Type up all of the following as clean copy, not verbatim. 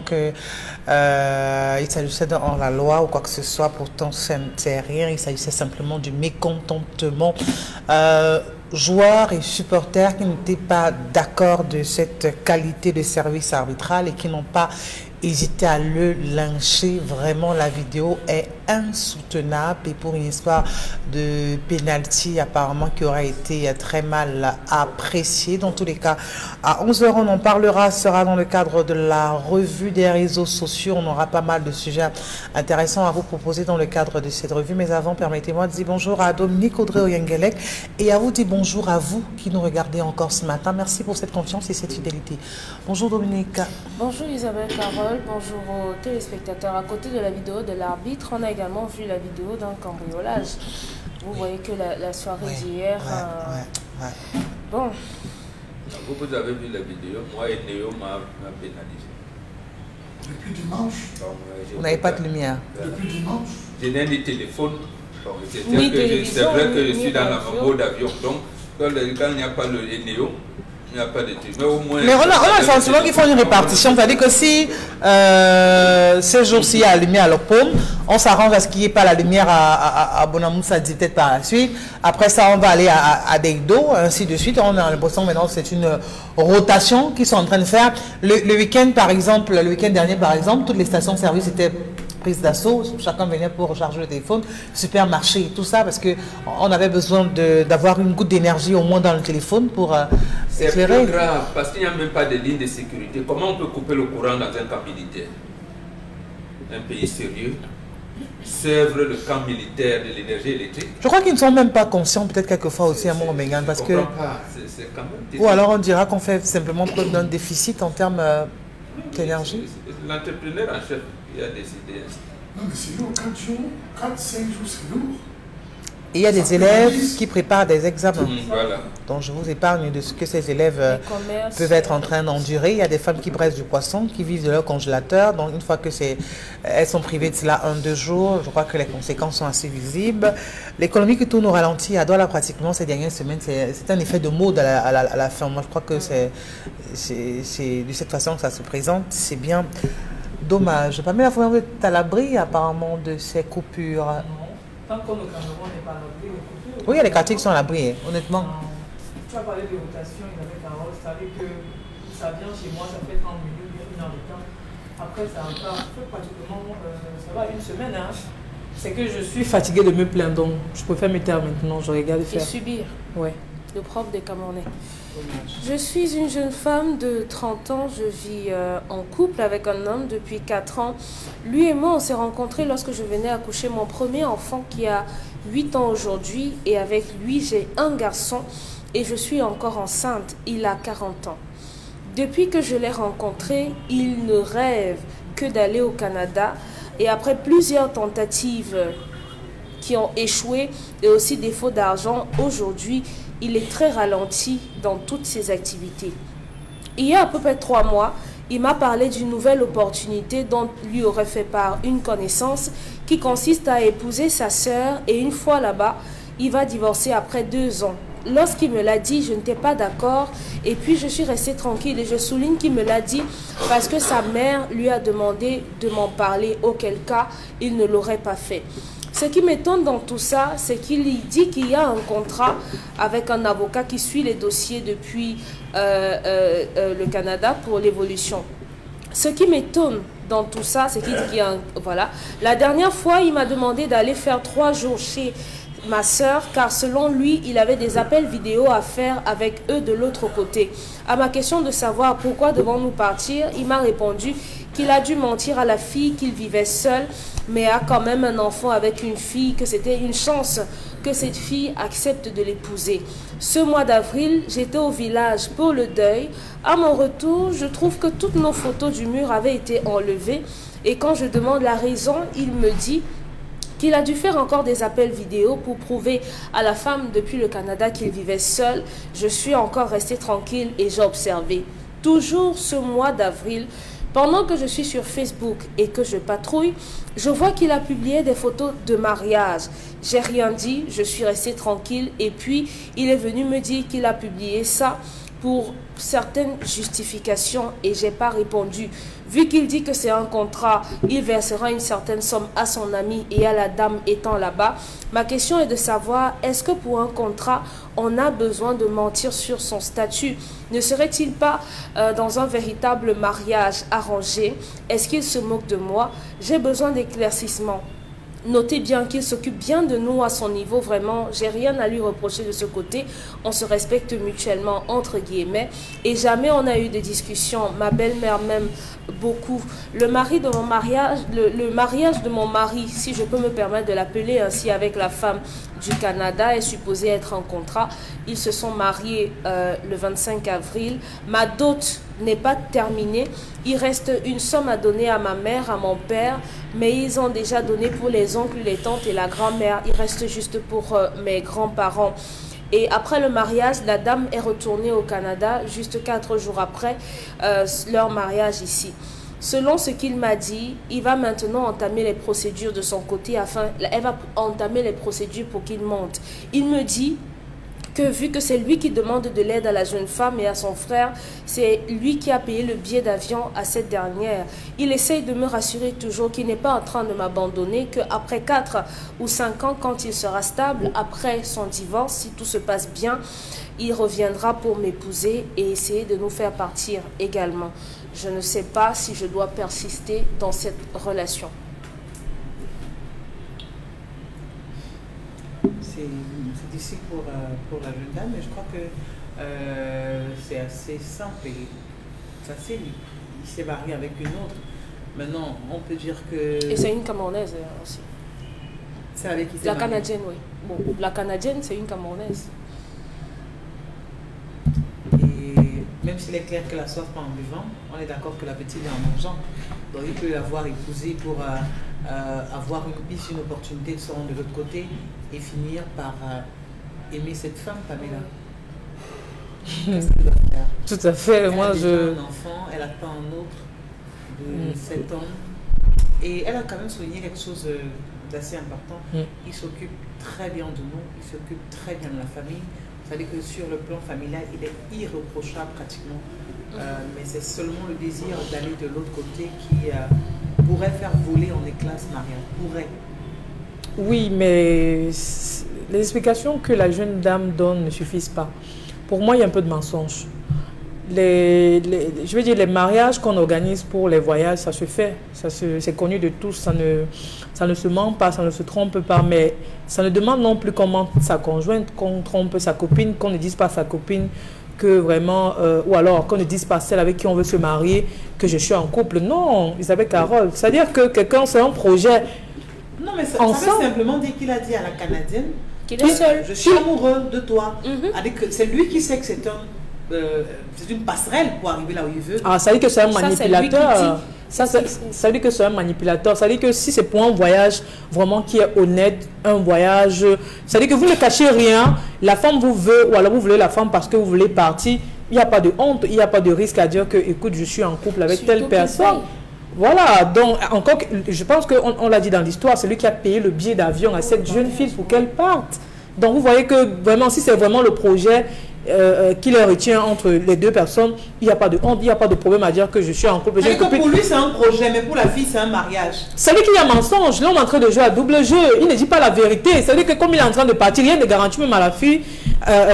que il s'agissait d'un hors-la-loi ou quoi que ce soit, pourtant c'est rien, il s'agissait simplement du mécontentement. Joueurs et supporters qui n'étaient pas d'accord de cette qualité de service arbitral et qui n'ont pas hésité à le lyncher. Vraiment, la vidéo est insoutenable et pour une histoire de penalty apparemment qui aurait été très mal appréciée. Dans tous les cas, à 11 h on en parlera, ce sera dans le cadre de la revue des réseaux sociaux. On aura pas mal de sujets intéressants à vous proposer dans le cadre de cette revue. Mais avant, permettez-moi de dire bonjour à Dominique Audrey Oyengelek et à vous dire bonjour à vous qui nous regardez encore ce matin. Merci pour cette confiance et cette fidélité. Bonjour Dominique. Bonjour Isabelle Carole, bonjour aux téléspectateurs. À côté de la vidéo de l'arbitre, on a également vu la vidéo d'un cambriolage. Vous voyez que la soirée d'hier... Bon. Vous avez vu la vidéo, moi et Néo m'a pénalisé. Depuis dimanche. Vous n'avez pas de lumière. Depuis dimanche. Je n'ai ni téléphone. C'est vrai que je suis dans la mode d'avion. Donc, quand il n'y a pas le Néo, il n'y a pas de truc. Mais au moins. Mais on a le sentiment qu'il faut une répartition. C'est-à-dire que si ces jours-ci il y a la lumière à leur paume, on s'arrange à ce qu'il n'y ait pas la lumière à Bonamoussa dit peut-être par la suite. Après ça, on va aller à Deigdo, ainsi de suite. On a l'impression maintenant c'est une rotation qu'ils sont en train de faire. Le week-end, par exemple, le week-end dernier, par exemple, toutes les stations-service étaient prise d'assaut, chacun venait pour recharger le téléphone, supermarché, tout ça, parce qu'on avait besoin d'avoir une goutte d'énergie au moins dans le téléphone pour éclairer. C'est plus grave, parce qu'il n'y a même pas de ligne de sécurité. Comment on peut couper le courant dans un camp militaire? Un pays sérieux sèvre le camp militaire de l'énergie électrique. Je crois qu'ils ne sont même pas conscients, peut-être quelquefois aussi à Montmégan, parce que... Quand même ou alors on dira qu'on fait simplement preuve d'un déficit en termes d'énergie. L'entrepreneur en chef qui a décidé. Non, mais c'est lourd. 4-5 jours, c'est lourd. Et il y a des élèves qui préparent des examens. Voilà. Donc je vous épargne de ce que ces élèves peuvent être en train d'endurer. Il y a des femmes qui pressent du poisson, qui vivent de leur congélateur. Donc une fois que elles sont privées de cela 1-2 jours, je crois que les conséquences sont assez visibles. L'économie qui tourne au ralenti à Douala pratiquement ces dernières semaines, c'est un effet de mode à la fin. Moi je crois que c'est de cette façon que ça se présente. C'est bien dommage. Pas mal vous êtes à l'abri apparemment de ces coupures. Tant qu'on au Cameroun n'est pas à l'abri, les coupures. Oui, il y a des quartiers qui sont à l'abri, honnêtement. Tu as parlé de rotation, il avait parole, vous savez que ça vient chez moi, ça fait 30 minutes, 1 heure de temps. Après, ça fait pratiquement, ça va une semaine. Hein. C'est que je suis fatiguée de me plaindre, donc je préfère me taire maintenant, je regarde faire. Et subir. Ouais. Le propre des Camerounais. Je suis une jeune femme de 30 ans, je vis en couple avec un homme depuis 4 ans. Lui et moi, on s'est rencontrés lorsque je venais accoucher mon premier enfant qui a 8 ans aujourd'hui. Et avec lui, j'ai un garçon et je suis encore enceinte. Il a 40 ans. Depuis que je l'ai rencontré, il ne rêve que d'aller au Canada. Et après plusieurs tentatives qui ont échoué et aussi défaut d'argent, aujourd'hui, il est très ralenti dans toutes ses activités. Il y a à peu près 3 mois, il m'a parlé d'une nouvelle opportunité dont lui aurait fait part une connaissance qui consiste à épouser sa sœur et une fois là-bas, il va divorcer après 2 ans. Lorsqu'il me l'a dit, je n'étais pas d'accord et puis je suis restée tranquille et je souligne qu'il me l'a dit parce que sa mère lui a demandé de m'en parler, auquel cas il ne l'aurait pas fait. Ce qui m'étonne dans tout ça, c'est qu'il dit qu'il y a un contrat avec un avocat qui suit les dossiers depuis le Canada pour l'évolution. Ce qui m'étonne dans tout ça, c'est qu'il dit qu'il y a un... Voilà. La dernière fois, il m'a demandé d'aller faire 3 jours chez ma sœur, car selon lui, il avait des appels vidéo à faire avec eux de l'autre côté. À ma question de savoir pourquoi devons-nous partir, il m'a répondu qu'il a dû mentir à la fille qu'il vivait seul, mais a quand même un enfant avec une fille, que c'était une chance que cette fille accepte de l'épouser. Ce mois d'avril, j'étais au village pour le deuil. À mon retour, je trouve que toutes nos photos du mur avaient été enlevées et quand je demande la raison, il me dit qu'il a dû faire encore des appels vidéo pour prouver à la femme depuis le Canada qu'il vivait seul. Je suis encore restée tranquille et j'ai observé. Toujours ce mois d'avril, pendant que je suis sur Facebook et que je patrouille, je vois qu'il a publié des photos de mariage. J'ai rien dit, je suis restée tranquille et puis il est venu me dire qu'il a publié ça pour certaines justifications et j'ai pas répondu. Vu qu'il dit que c'est un contrat, il versera une certaine somme à son ami et à la dame étant là-bas. Ma question est de savoir, est-ce que pour un contrat, on a besoin de mentir sur son statut? Ne serait-il pas dans un véritable mariage arrangé? Est-ce qu'il se moque de moi? J'ai besoin d'éclaircissement. Notez bien qu'il s'occupe bien de nous à son niveau, vraiment, j'ai rien à lui reprocher de ce côté. On se respecte mutuellement, entre guillemets, et jamais on a eu de discussions. Ma belle-mère m'aime beaucoup. Le mariage de mon mari, si je peux me permettre de l'appeler ainsi, avec la femme du Canada, est supposé être en contrat. Ils se sont mariés le 25 avril. Ma dot n'est pas terminée. Il reste une somme à donner à ma mère, à mon père, mais ils ont déjà donné pour les oncles, les tantes et la grand-mère. Il reste juste pour mes grands-parents. Et après le mariage, la dame est retournée au Canada, juste 4 jours après leur mariage ici. Selon ce qu'il m'a dit, il va maintenant entamer les procédures de son côté, elle va entamer les procédures pour qu'il monte. Il me dit que vu que c'est lui qui demande de l'aide à la jeune femme et à son frère, c'est lui qui a payé le billet d'avion à cette dernière. Il essaye de me rassurer toujours qu'il n'est pas en train de m'abandonner, qu'après 4 ou 5 ans, quand il sera stable, après son divorce, si tout se passe bien, il reviendra pour m'épouser et essayer de nous faire partir également. Je ne sais pas si je dois persister dans cette relation. C'est difficile pour la jeune dame, mais je crois que c'est assez simple. Il s'est marié avec une autre. Maintenant, on peut dire que... Et c'est une Camerounaise aussi. C'est avec qui c'est la marié? Canadienne, oui. Bon, la Canadienne, c'est une Camerounaise. Et même s'il est clair que la soif pas en buvant, on est d'accord que la petite est en mangeant. Donc il peut l'avoir épousée pour avoir une opportunité de se rendre de l'autre côté et finir par aimer cette femme, Pamela. Qu'est-ce qu'elle doit faire? Tout à fait. Elle a déjà un enfant, elle attend un autre de 7 ans. Et elle a quand même souligné quelque chose d'assez important. Il s'occupe très bien de nous, il s'occupe très bien de la famille. C'est-à-dire que sur le plan familial, il est irréprochable pratiquement. Mais c'est seulement le désir d'aller de l'autre côté qui pourrait faire voler en éclats ce mariage. Pourrait. Oui, mais les explications que la jeune dame donne ne suffisent pas. Pour moi, il y a un peu de mensonge. Je veux dire, les mariages qu'on organise pour les voyages, ça se fait. C'est connu de tous. Ça ne se ment pas, ça ne se trompe pas. Mais ça ne demande non plus qu'on mente sa conjointe, qu'on trompe sa copine, qu'on ne dise pas à sa copine que vraiment, ou alors qu'on ne dise pas à celle avec qui on veut se marier que je suis en couple. Non, Isabelle Carole. C'est-à-dire que quelqu'un, c'est un projet. Non, mais ça veut simplement dire qu'il a dit à la Canadienne qu'il est seul. Je suis amoureux de toi. C'est lui qui sait que c'est une passerelle pour arriver là où il veut. Ah, ça veut dire que c'est un manipulateur. Ça veut dire que c'est un manipulateur. Ça veut dire que si c'est pour un voyage vraiment qui est honnête, un voyage... Ça veut dire que vous ne cachez rien. La femme vous veut, ou alors vous voulez la femme parce que vous voulez partir. Il n'y a pas de honte, il n'y a pas de risque à dire que, écoute, je suis en couple avec telle personne. Voilà, donc encore, je pense qu'on l'a dit dans l'histoire, c'est lui qui a payé le billet d'avion à cette jeune fille pour qu'elle parte. Donc vous voyez que vraiment, si c'est vraiment le projet qui les retient entre les deux personnes, il n'y a pas de honte, il n'y a pas de problème à dire que je suis en couple. Pour lui c'est un projet, mais pour la fille c'est un mariage. Ça veut dire qu'il y a mensonge. Là on est en train de jouer à double jeu. Il ne dit pas la vérité. Ça veut dire que comme il est en train de partir, rien ne garantit même à la fille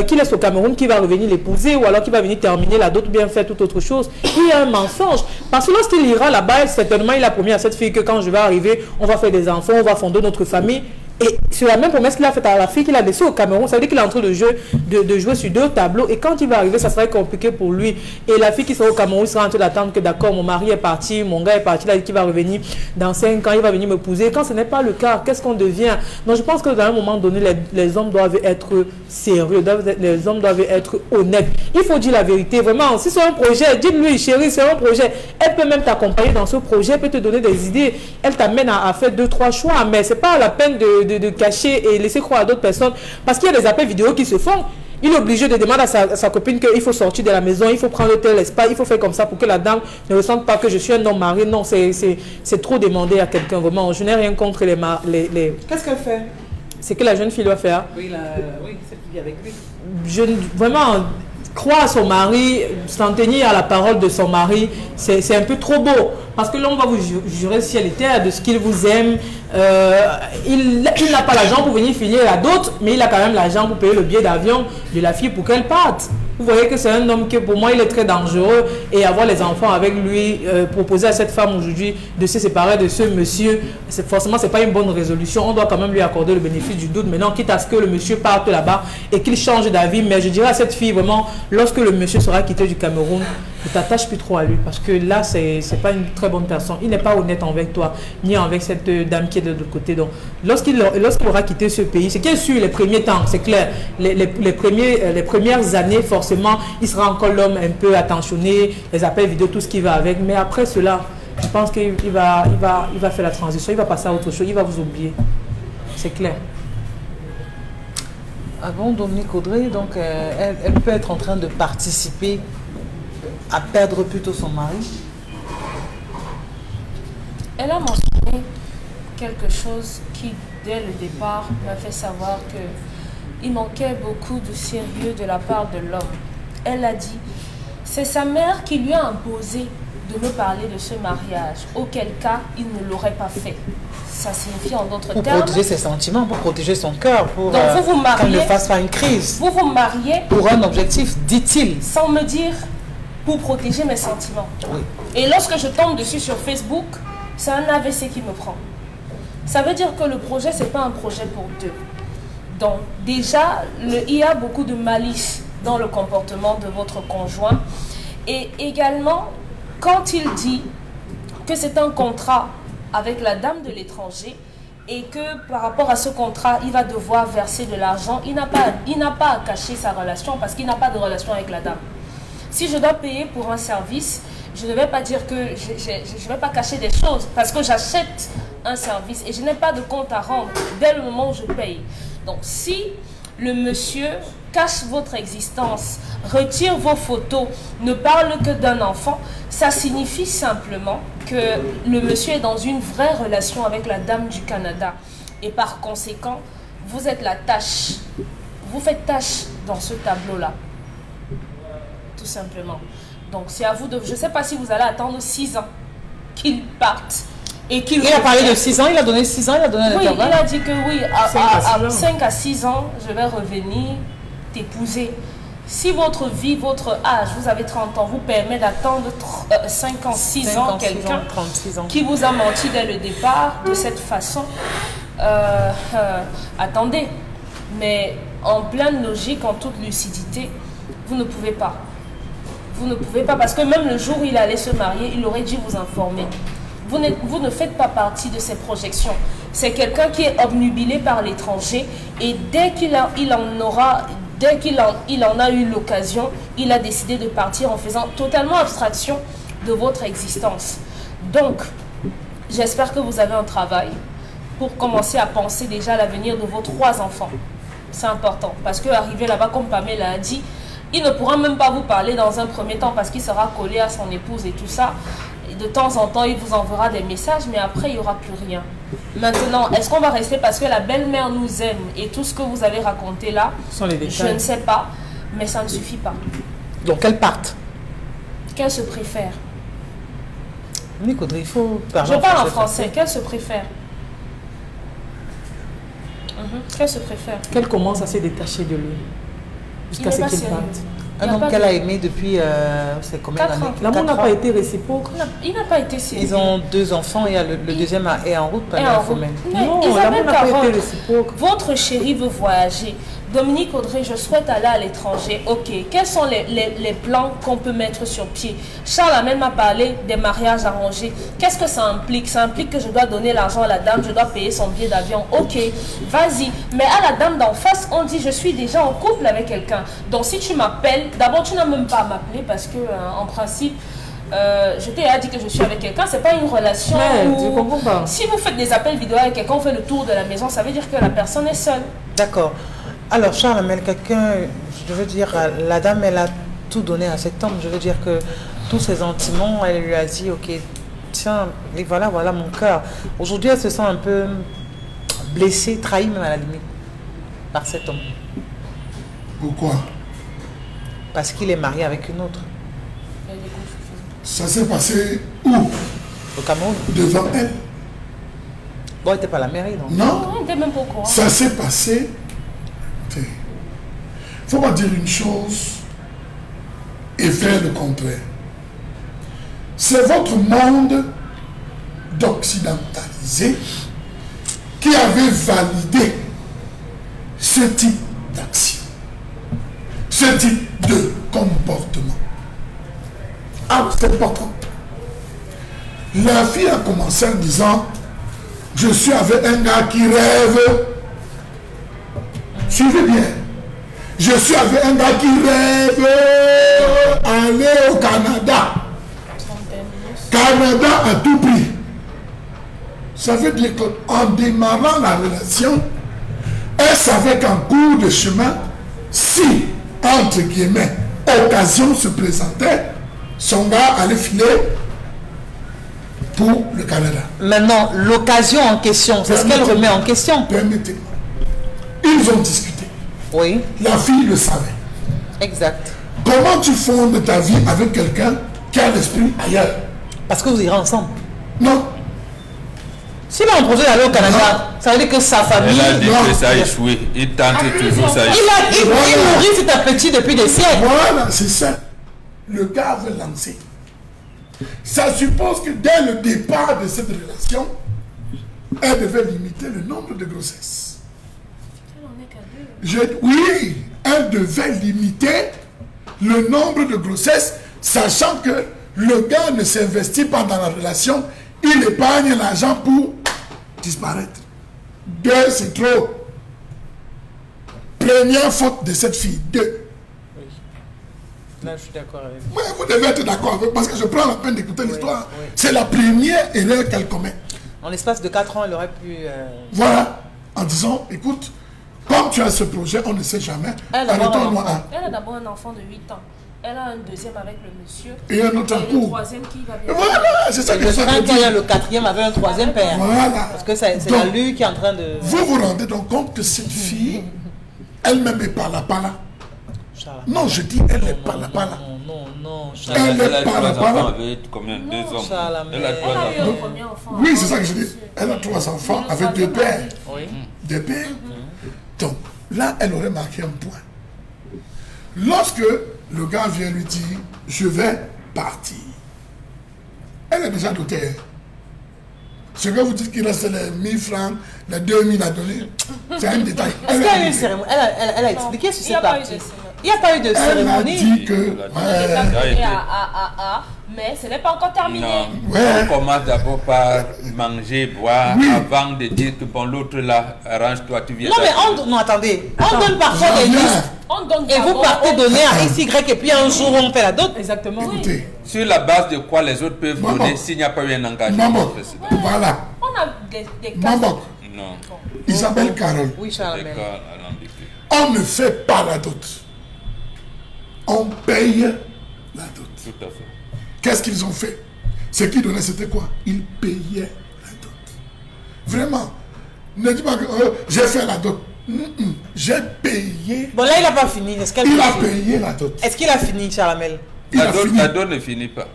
qui laisse au Cameroun, qui va revenir l'épouser ou alors qui va venir terminer la dot ou bien faire toute autre chose. Il y a un mensonge. Parce que lorsqu'il ira là-bas, certainement il a promis à cette fille que quand je vais arriver, on va faire des enfants, on va fonder notre famille. Et sur la même promesse qu'il a faite à la fille qu'il a laissée au Cameroun, ça veut dire qu'il est en train de jouer sur 2 tableaux. Et quand il va arriver, ça serait compliqué pour lui. Et la fille qui sera au Cameroun sera en train d'attendre que d'accord, mon mari est parti, mon gars est parti, là, qui va revenir dans 5 ans, il va venir m'épouser. Quand ce n'est pas le cas, qu'est-ce qu'on devient? Donc je pense que dans un moment donné, les hommes doivent être sérieux, les hommes doivent être honnêtes. Il faut dire la vérité. Vraiment, si c'est un projet, dites-lui, chérie, c'est un projet. Elle peut même t'accompagner dans ce projet, elle peut te donner des idées. Elle t'amène à faire 2-3 choix, mais c'est pas la peine de cacher et laisser croire à d'autres personnes, parce qu'il y a des appels vidéo qui se font. Il est obligé de demander à sa copine qu'il faut sortir de la maison, il faut prendre tel espace, il faut faire comme ça pour que la dame ne ressente pas que je suis un homme marié. Non, c'est trop demander à quelqu'un. Vraiment, je n'ai rien contre les... Qu'est-ce qu'elle fait? C'est que la jeune fille doit faire. Oui, celle qui vit avec lui. Vraiment, croire à son mari, s'en tenir à la parole de son mari, c'est un peu trop beau. Parce que l'homme va vous jurer ciel et terre de ce qu'il vous aime. Il n'a pas l'argent pour venir finir à d'autres, mais il a quand même l'argent pour payer le billet d'avion de la fille pour qu'elle parte. Vous voyez que c'est un homme qui, pour moi, il est très dangereux. Et avoir les enfants avec lui, proposer à cette femme aujourd'hui de se séparer de ce monsieur, forcément, ce n'est pas une bonne résolution. On doit quand même lui accorder le bénéfice du doute. Maintenant, quitte à ce que le monsieur parte là-bas et qu'il change d'avis. Mais je dirais à cette fille, vraiment, lorsque le monsieur sera quitté du Cameroun, ne t'attache plus trop à lui. Parce que là, ce n'est pas une très bonne personne. Il n'est pas honnête avec toi, ni avec cette dame qui est de l'autre côté. Donc, lorsqu'il aura quitté ce pays, c'est qu'il est sûr, les premiers temps, c'est clair, les premières années, forcément, il sera encore l'homme un peu attentionné, les appels vidéo, tout ce qui va avec. Mais après cela, je pense qu'il va faire la transition, il va passer à autre chose, il va vous oublier. C'est clair. Ah bon, Dominique Audrey, donc elle peut être en train de participer à perdre plutôt son mari. Elle a mentionné quelque chose qui, dès le départ, m'a fait savoir qu'il manquait beaucoup de sérieux de la part de l'homme. Elle a dit, c'est sa mère qui lui a imposé de me parler de ce mariage, auquel cas il ne l'aurait pas fait. Ça signifie en d'autres termes... Pour protéger ses sentiments, pour protéger son cœur, pour qu'elle ne fasse pas une crise. Vous vous mariez... Pour un objectif, dit-il. Sans me dire, pour protéger mes sentiments. Oui. Et lorsque je tombe dessus sur Facebook, c'est un AVC qui me prend. Ça veut dire que le projet, ce n'est pas un projet pour deux. Donc, déjà, il y a beaucoup de malice dans le comportement de votre conjoint. Et également, quand il dit que c'est un contrat avec la dame de l'étranger et que par rapport à ce contrat, il va devoir verser de l'argent, il n'a pas à cacher sa relation parce qu'il n'a pas de relation avec la dame. Si je dois payer pour un service, je ne vais pas dire que je ne vais pas cacher des choses parce que j'achète un service et je n'ai pas de compte à rendre dès le moment où je paye. Donc si le monsieur cache votre existence, retire vos photos, ne parle que d'un enfant, ça signifie simplement que le monsieur est dans une vraie relation avec la dame du Canada. Et par conséquent, vous êtes la tâche. Vous faites tâche dans ce tableau-là. Tout simplement. Donc c'est à vous de... Je ne sais pas si vous allez attendre 6 ans qu'il parte. Et qu'il a parlé de 6 ans, il a donné 6 ans, il a donné un intervalle. Oui, il a dit que oui, à 5 à 6 ans, je vais revenir t'épouser. Si votre vie, votre âge, vous avez 30 ans, vous permet d'attendre 5 ans, 6 ans, quelqu'un qui vous a menti dès le départ de cette façon, attendez. Mais en pleine logique, en toute lucidité, vous ne pouvez pas. Vous ne pouvez pas parce que même le jour où il allait se marier, il aurait dû vous informer. Vous ne faites pas partie de ces projections. C'est quelqu'un qui est obnubilé par l'étranger et dès qu'il en a eu l'occasion, il a décidé de partir en faisant totalement abstraction de votre existence. Donc, j'espère que vous avez un travail pour commencer à penser déjà à l'avenir de vos 3 enfants. C'est important parce qu'arriver là-bas, comme Pamela a dit, il ne pourra même pas vous parler dans un premier temps parce qu'il sera collé à son épouse et tout ça. Et de temps en temps, il vous enverra des messages, mais après, il n'y aura plus rien. Maintenant, est-ce qu'on va rester parce que la belle-mère nous aime et tout ce que vous avez raconté là, je ne sais pas, mais ça ne suffit pas. Donc, qu'elle parte. Qu'elle se préfère. Dominique Audrey, il faut parler Je parle en français. Qu'elle se préfère. Qu'elle se préfère. Qu'elle commence à se détacher de lui. Jusqu'à ce qu'il parte. Un homme qu'elle a aimé depuis c'est combien d'années? L'amour n'a pas été réciproque. Il n'a pas été sérieux. Ils ont 2 enfants et le deuxième est en route. Non, l'amour n'a pas été réciproque. Votre chéri veut voyager. Dominique Audrey, je souhaite aller à l'étranger. Ok, quels sont les plans qu'on peut mettre sur pied? Charles Amel m'a parlé des mariages arrangés. Qu'est-ce que ça implique? Ça implique que je dois donner l'argent à la dame, je dois payer son billet d'avion. Ok, vas-y. Mais à la dame d'en face, on dit je suis déjà en couple avec quelqu'un. Donc si tu m'appelles, d'abord tu n'as même pas à m'appeler parce que en principe, je t'ai dit que je suis avec quelqu'un, c'est pas une relation où... comprends pas. Si vous faites des appels vidéo avec quelqu'un, on fait le tour de la maison, ça veut dire que la personne est seule. D'accord. Alors Charles Amel, quelqu'un, je veux dire, la dame, elle a tout donné à cet homme. Je veux dire que tous ses sentiments, elle lui a dit, ok, tiens, et voilà mon cœur. Aujourd'hui, elle se sent un peu blessée, trahie même à la limite, par cet homme. Pourquoi? Parce qu'il est marié avec une autre. Ça s'est passé où? Au Cameroun. Devant elle. Bon, il n'était pas à la mairie, non? Non. On n'était même pas au courant. Ça s'est passé. Il faut pas dire une chose et faire le contraire. C'est votre monde d'occidentalisé qui avait validé ce type d'action, ce type de comportement. Ah, c'est important. La fille a commencé en disant, je suis avec un gars qui rêve. Suivez bien. Je suis avec un gars qui rêve aller au Canada. Canada à tout prix. Ça veut dire qu'en démarrant la relation, elle savait qu'en cours de chemin, si, entre guillemets, occasion se présentait, son gars allait filer pour le Canada. Maintenant, l'occasion en question, c'est ce qu'elle remet en question. Permettez-moi. Ils ont discuté. Oui, La fille le savait. exact. Comment tu fondes ta vie avec quelqu'un qui a l'esprit ailleurs? Parce que vous irez ensemble. Non. S'il a un projet d'aller au Canada, ça veut dire que sa famille... Elle a dit non. que ça a échoué. Il tente toujours ça. Il nourrit cet appétit depuis des siècles. Voilà, c'est ça. Le gars veut lancer. Ça suppose que dès le départ de cette relation, elle devait limiter le nombre de grossesses. Oui, elle devait limiter le nombre de grossesses, sachant que le gars ne s'investit pas dans la relation, il épargne l'argent pour disparaître. 2, c'est trop. Première faute de cette fille, 2. Là, je suis d'accord avec vous. Ouais, vous devez être d'accord avec, parce que je prends la peine d'écouter l'histoire. oui. C'est la première erreur qu'elle commet. En l'espace de 4 ans, elle aurait pu... Voilà, en disant, écoute, comme tu as ce projet, on ne sait jamais. Elle a Arrêtons-nous à d'abord un enfant de 8 ans. Elle a un deuxième avec le monsieur. Et un autre en Et le cours. troisième qui va bien. Voilà, c'est ça que Le je veux train dire. le quatrième avait un troisième père. Voilà. Parce que c'est Donc, la lui qui est en train de... vous vous rendez donc compte que cette fille, elle-même est pas là. Charles. Non, je dis, elle n'est pas là. Non, Elle Charles. Elle a n'est pas 3 là. enfants avec combien? 2 hommes. Charles, Elle a 3 Elle a eu enfants. un premier enfant. Oui, c'est ça que je dis. Elle a 3 enfants Et le avec 2 troisième pères. Oui. 2 pères. Donc, là, elle aurait marqué un point. Lorsque le gars vient lui dire, je vais partir, elle est déjà dotée. Ce que vous dites qu'il reste les 1000 francs, les 2000 à donner, c'est un détail. Est-ce Elle qu'il y a eu est une dotée. cérémonie? Elle a expliqué sur Il n'y a cette pas eu de partie. cérémonie. Il n'y a pas eu de Elle a cérémonie. dit que... On est arrivé à, mais ce n'est pas encore terminé. Non, Ouais. on commence d'abord par manger, boire, Oui. avant de dire que bon, l'autre là, arrange-toi, tu viens. Non, mais d'arriver. non, attendez. On donne parfois des J'en viens. listes. On donne Et vous d'abord- partez donner à X, Y, et puis un jour on fait la dot. Exactement. Écoutez, Sur la base de quoi les autres peuvent Maman. donner s'il n'y a pas eu un engagement Maman, précédent. voilà, On a des cas. Maman, Non, Isabelle Carole, Oui, Charles. d'accord, alambiqué. on ne fait pas la dot. On paye la dot. Tout à fait. Qu'est-ce qu'ils ont fait? Ce qu'ils donnaient, c'était quoi? Ils payaient la dot. Vraiment. Ne dis pas que j'ai fait la dot. J'ai payé. Bon, là, il n'a pas fini. Est-ce qu'elle Il a peut- payé la dot. Est-ce qu'il a fini, Charles? Il a fini. La dot ne finit pas.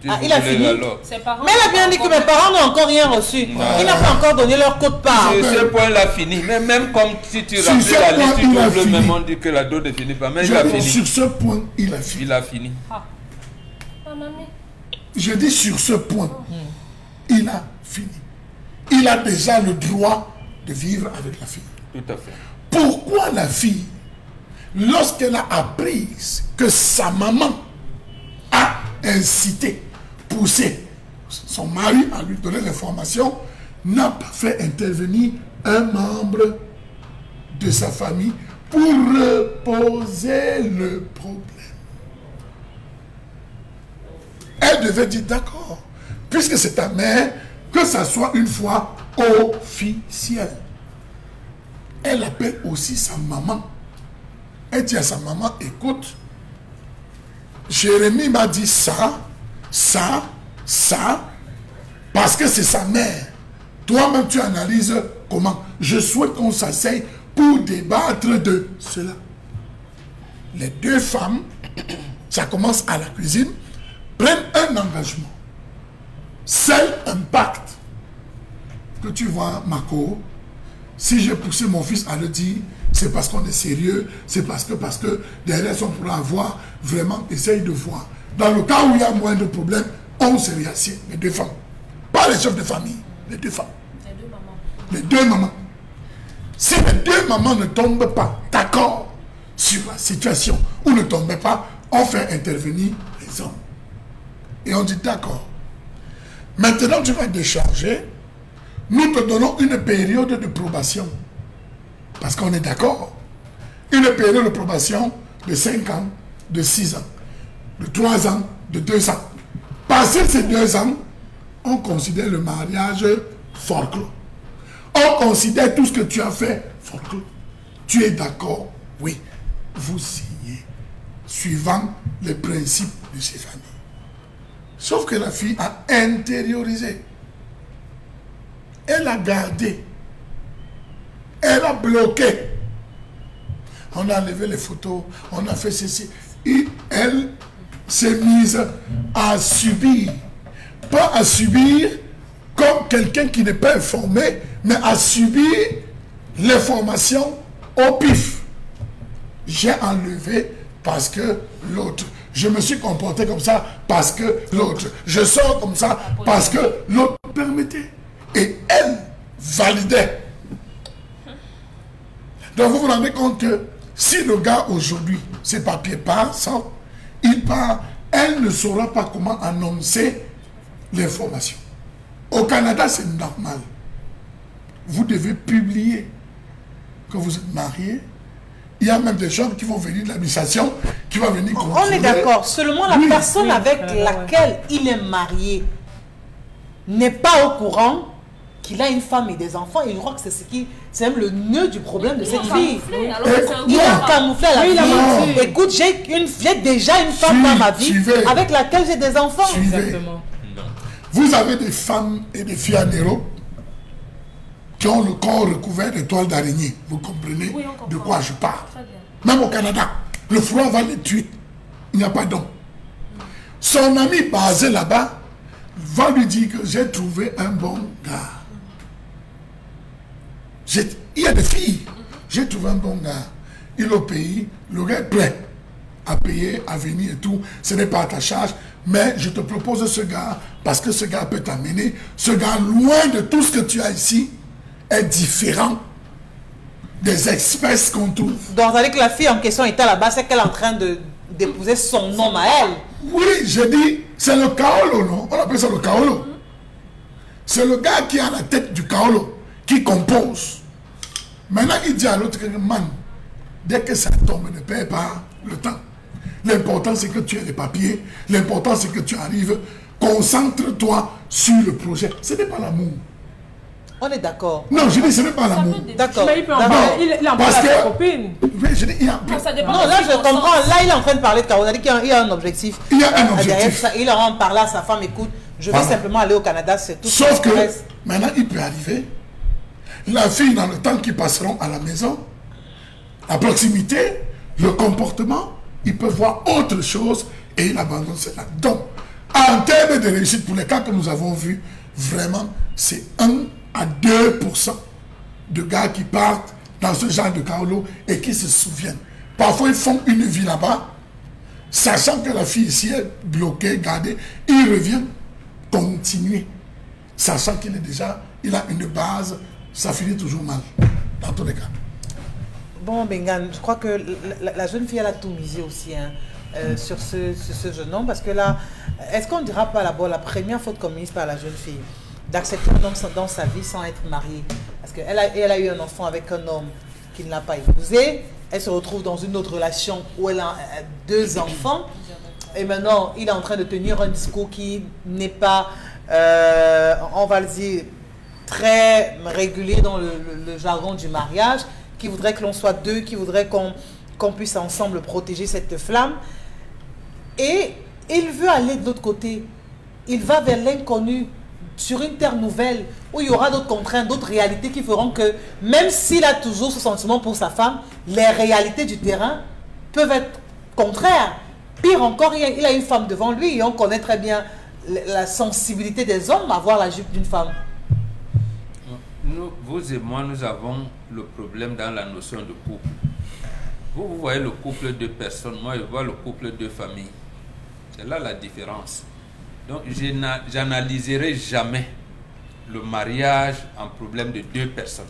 Si Ah, vous il a voulez, fini? alors. Ses parents Mais elle a bien dit que mes parents n'ont encore rien reçu. Non. Il n'a pas encore donné leur code part. Sur ce point-là, fini. Mais même comme si tu Sur remplis ce la point, liste, tu il a trouves le fini. même, on dit que la dot ne finit pas. Mais Je il a dis, fini. sur ce point, il a fini. Il a fini. Ah, mamie. Je dis sur ce point, il a fini. Il a déjà le droit de vivre avec la fille. Tout à fait. Pourquoi la fille, lorsqu'elle a appris que sa maman a incité, poussé son mari à lui donner l'information, n'a pas fait intervenir un membre de sa famille pour reposer le problème? Elle devait dire d'accord, puisque c'est ta mère, que ça soit une fois officiel. Elle appelle aussi sa maman. Elle dit à sa maman, écoute, Jérémie m'a dit ça, parce que c'est sa mère. Toi-même, tu analyses comment. Je souhaite qu'on s'asseye pour débattre de cela. Les 2 femmes ça commence à la cuisine, prennent un engagement. Seul impact que tu vois, Marco, si j'ai poussé mon fils à le dire, c'est parce qu'on est sérieux, c'est parce que derrière son pour avoir, vraiment, essaye de voir. Dans le cas où il y a moins de problèmes, on se réassied, les deux femmes. Pas les chefs de famille, les deux femmes. Les deux mamans. Si les deux mamans ne tombent pas d'accord sur la situation ou ne tombent pas, on fait intervenir les hommes. Et on dit d'accord. Maintenant, tu vas décharger. Nous te donnons une période de probation. Parce qu'on est d'accord. Une période de probation de 5 ans, de 6 ans, de 3 ans, de 2 ans. Passé ces 2 ans, on considère le mariage forclos. On considère tout ce que tu as fait forclos. Tu es d'accord? Oui. Vous signez suivant les principes de ces familles. Sauf que la fille a intériorisé. Elle a gardé. Elle a bloqué. On a enlevé les photos, on a fait ceci. Et elle s'est mise à subir. Pas à subir comme quelqu'un qui n'est pas informé, mais à subir l'information au pif. J'ai enlevé parce que l'autre. Je me suis comporté comme ça parce que l'autre. Je sors comme ça parce que l'autre permettait. Et elle validait. Donc vous vous rendez compte que si le gars aujourd'hui, ses papiers passent, il part, elle ne saura pas comment annoncer l'information. Au Canada, c'est normal. Vous devez publier que vous êtes marié. Il y a même des gens qui vont venir de l'administration, qui vont venir contrôler. On est d'accord. Seulement la personne avec laquelle il est marié n'est pas au courant qu'il a une femme et des enfants. Et je crois que c'est même le nœud du problème de cette fille. Il a camouflé à la vie. Écoute, j'ai déjà une femme dans ma vie avec laquelle j'ai des enfants. Exactement. Vous avez des femmes et des filles en Europe qui ont le corps recouvert de toiles d'araignée. Vous comprenez de quoi je parle? Même au Canada, le froid va les tuer. Il n'y a pas d'homme. Son ami basé là-bas va lui dire que j'ai trouvé un bon gars. Il y a des filles. J'ai trouvé un bon gars. Il est au pays. Le gars est prêt à payer, à venir et tout. Ce n'est pas à ta charge. Mais je te propose ce gars parce que ce gars peut t'amener. Ce gars, loin de tout ce que tu as ici, est différent des espèces qu'on trouve. Donc, vous savez que la fille en question était là-bas, c'est qu'elle est en train d'épouser son homme à elle. Oui, je dis, c'est le kaolo, non? On appelle ça le kaolo. C'est le gars qui a la tête du kaolo, qui compose. Maintenant, il dit à l'autre, man, dès que ça tombe, ne paie pas le temps. L'important, c'est que tu aies les papiers. L'important, c'est que tu arrives. Concentre-toi sur le projet. Ce n'est pas l'amour. On est d'accord. Non, je dis, ce n'est pas l'amour. D'accord. Mais il peut en parler. Il en parle à sa copine. Oui, je dis, il y a... Ça dépend. Non, là, je comprends. Là, il est en train de parler de Caroline. Il y a un objectif. Il y a un objectif. Derrière ça, il aura en parlé à sa femme. Écoute, je vais simplement aller au Canada. C'est tout. Sauf que, maintenant, il peut arriver. La fille, dans le temps qu'ils passeront à la maison, la proximité, le comportement, il peut voir autre chose et il abandonne cela. Donc, en termes de réussite, pour les cas que nous avons vus, vraiment, c'est 1 à 2% de gars qui partent dans ce genre de kaolo et qui se souviennent. Parfois, ils font une vie là-bas, sachant que la fille ici est bloquée, gardée. Ils reviennent continuer, sachant qu'il est déjà, il a une base, ça finit toujours mal, dans tous les cas. Bon, Bengan, je crois que la jeune fille, elle a tout misé aussi sur ce jeune homme, parce que là, est-ce qu'on ne dira pas là-bas la première faute commise par la jeune fille d'accepter un homme dans sa vie sans être mariée? Parce qu'elle a eu un enfant avec un homme qui ne l'a pas épousé, elle se retrouve dans une autre relation où elle a 2 enfants, et maintenant, il est en train de tenir un discours qui n'est pas, on va le dire, très régulier dans le jargon du mariage, qui voudrait que l'on soit 2, qui voudrait qu'on puisse ensemble protéger cette flamme. Et il veut aller de l'autre côté. Il va vers l'inconnu, sur une terre nouvelle, où il y aura d'autres contraintes, d'autres réalités qui feront que, même s'il a toujours ce sentiment pour sa femme, les réalités du terrain peuvent être contraires. Pire encore, il a une femme devant lui et on connaît très bien la sensibilité des hommes à voir la jupe d'une femme. Nous, vous et moi, nous avons le problème dans la notion de couple. Vous voyez le couple de personnes, moi je vois le couple de familles. C'est là la différence. Donc je n'analyserai jamais le mariage en problème de deux personnes.